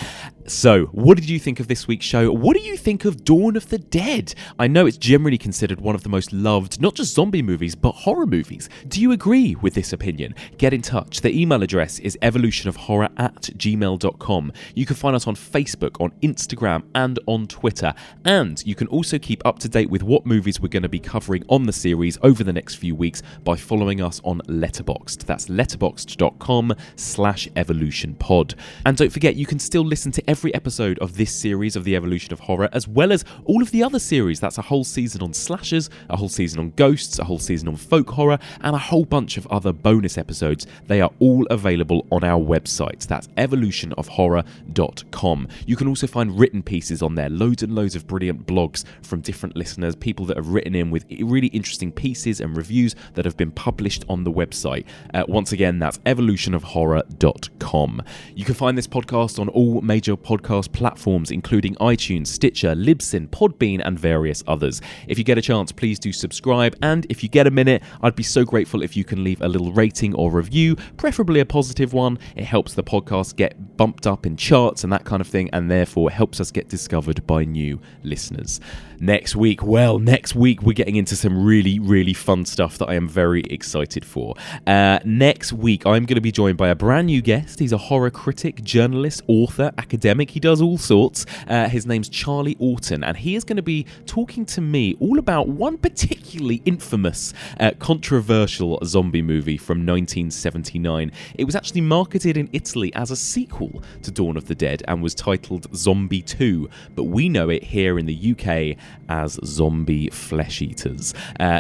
So, what did you think of this week's show? What do you think of Dawn of the Dead? I know it's generally considered one of the most loved, not just zombie movies, but horror movies. Do you agree with this opinion? Get in touch. The email address is evolutionofhorror@gmail.com. You can find us on Facebook, on Instagram, and on Twitter. And you can also keep up to date with what movies we're going to be covering on the series over the next few weeks by following us on Letterboxd. That's letterboxd.com/evolutionpod. And don't forget, you can still listen to every episode of this series of The Evolution of Horror, as well as all of the other series. That's a whole season on slashers, a whole season on ghosts, a whole season on folk horror, and a whole bunch of other bonus episodes. They are all available on our website. That's evolutionofhorror.com. You can also find written pieces on there, loads and loads of brilliant blogs from different listeners, people that have written in with really interesting pieces and reviews that have been published on the website. Once again, that's evolutionofhorror.com. You can find this podcast podcast on all major podcast platforms, including iTunes, Stitcher, Libsyn, Podbean, and various others. If you get a chance, please do subscribe, and if you get a minute, I'd be so grateful if you can leave a little rating or review, preferably a positive one. It helps the podcast get bumped up in charts and that kind of thing, and therefore helps us get discovered by new listeners. Next week, we're getting into some really, really fun stuff that I am very excited for. Next week, I'm going to be joined by a brand new guest. He's a horror critic, journalist, author, academic. He does all sorts. His name's Charlie Orton, and he is going to be talking to me all about one particularly infamous, controversial zombie movie from 1979. It was actually marketed in Italy as a sequel to Dawn of the Dead and was titled Zombie 2, but we know it here in the UK as Zombie Flesh Eaters.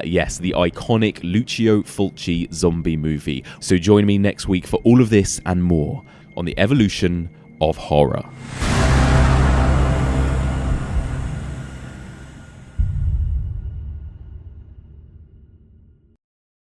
Yes, the iconic Lucio Fulci zombie movie. So join me next week for all of this and more on the evolution of horror.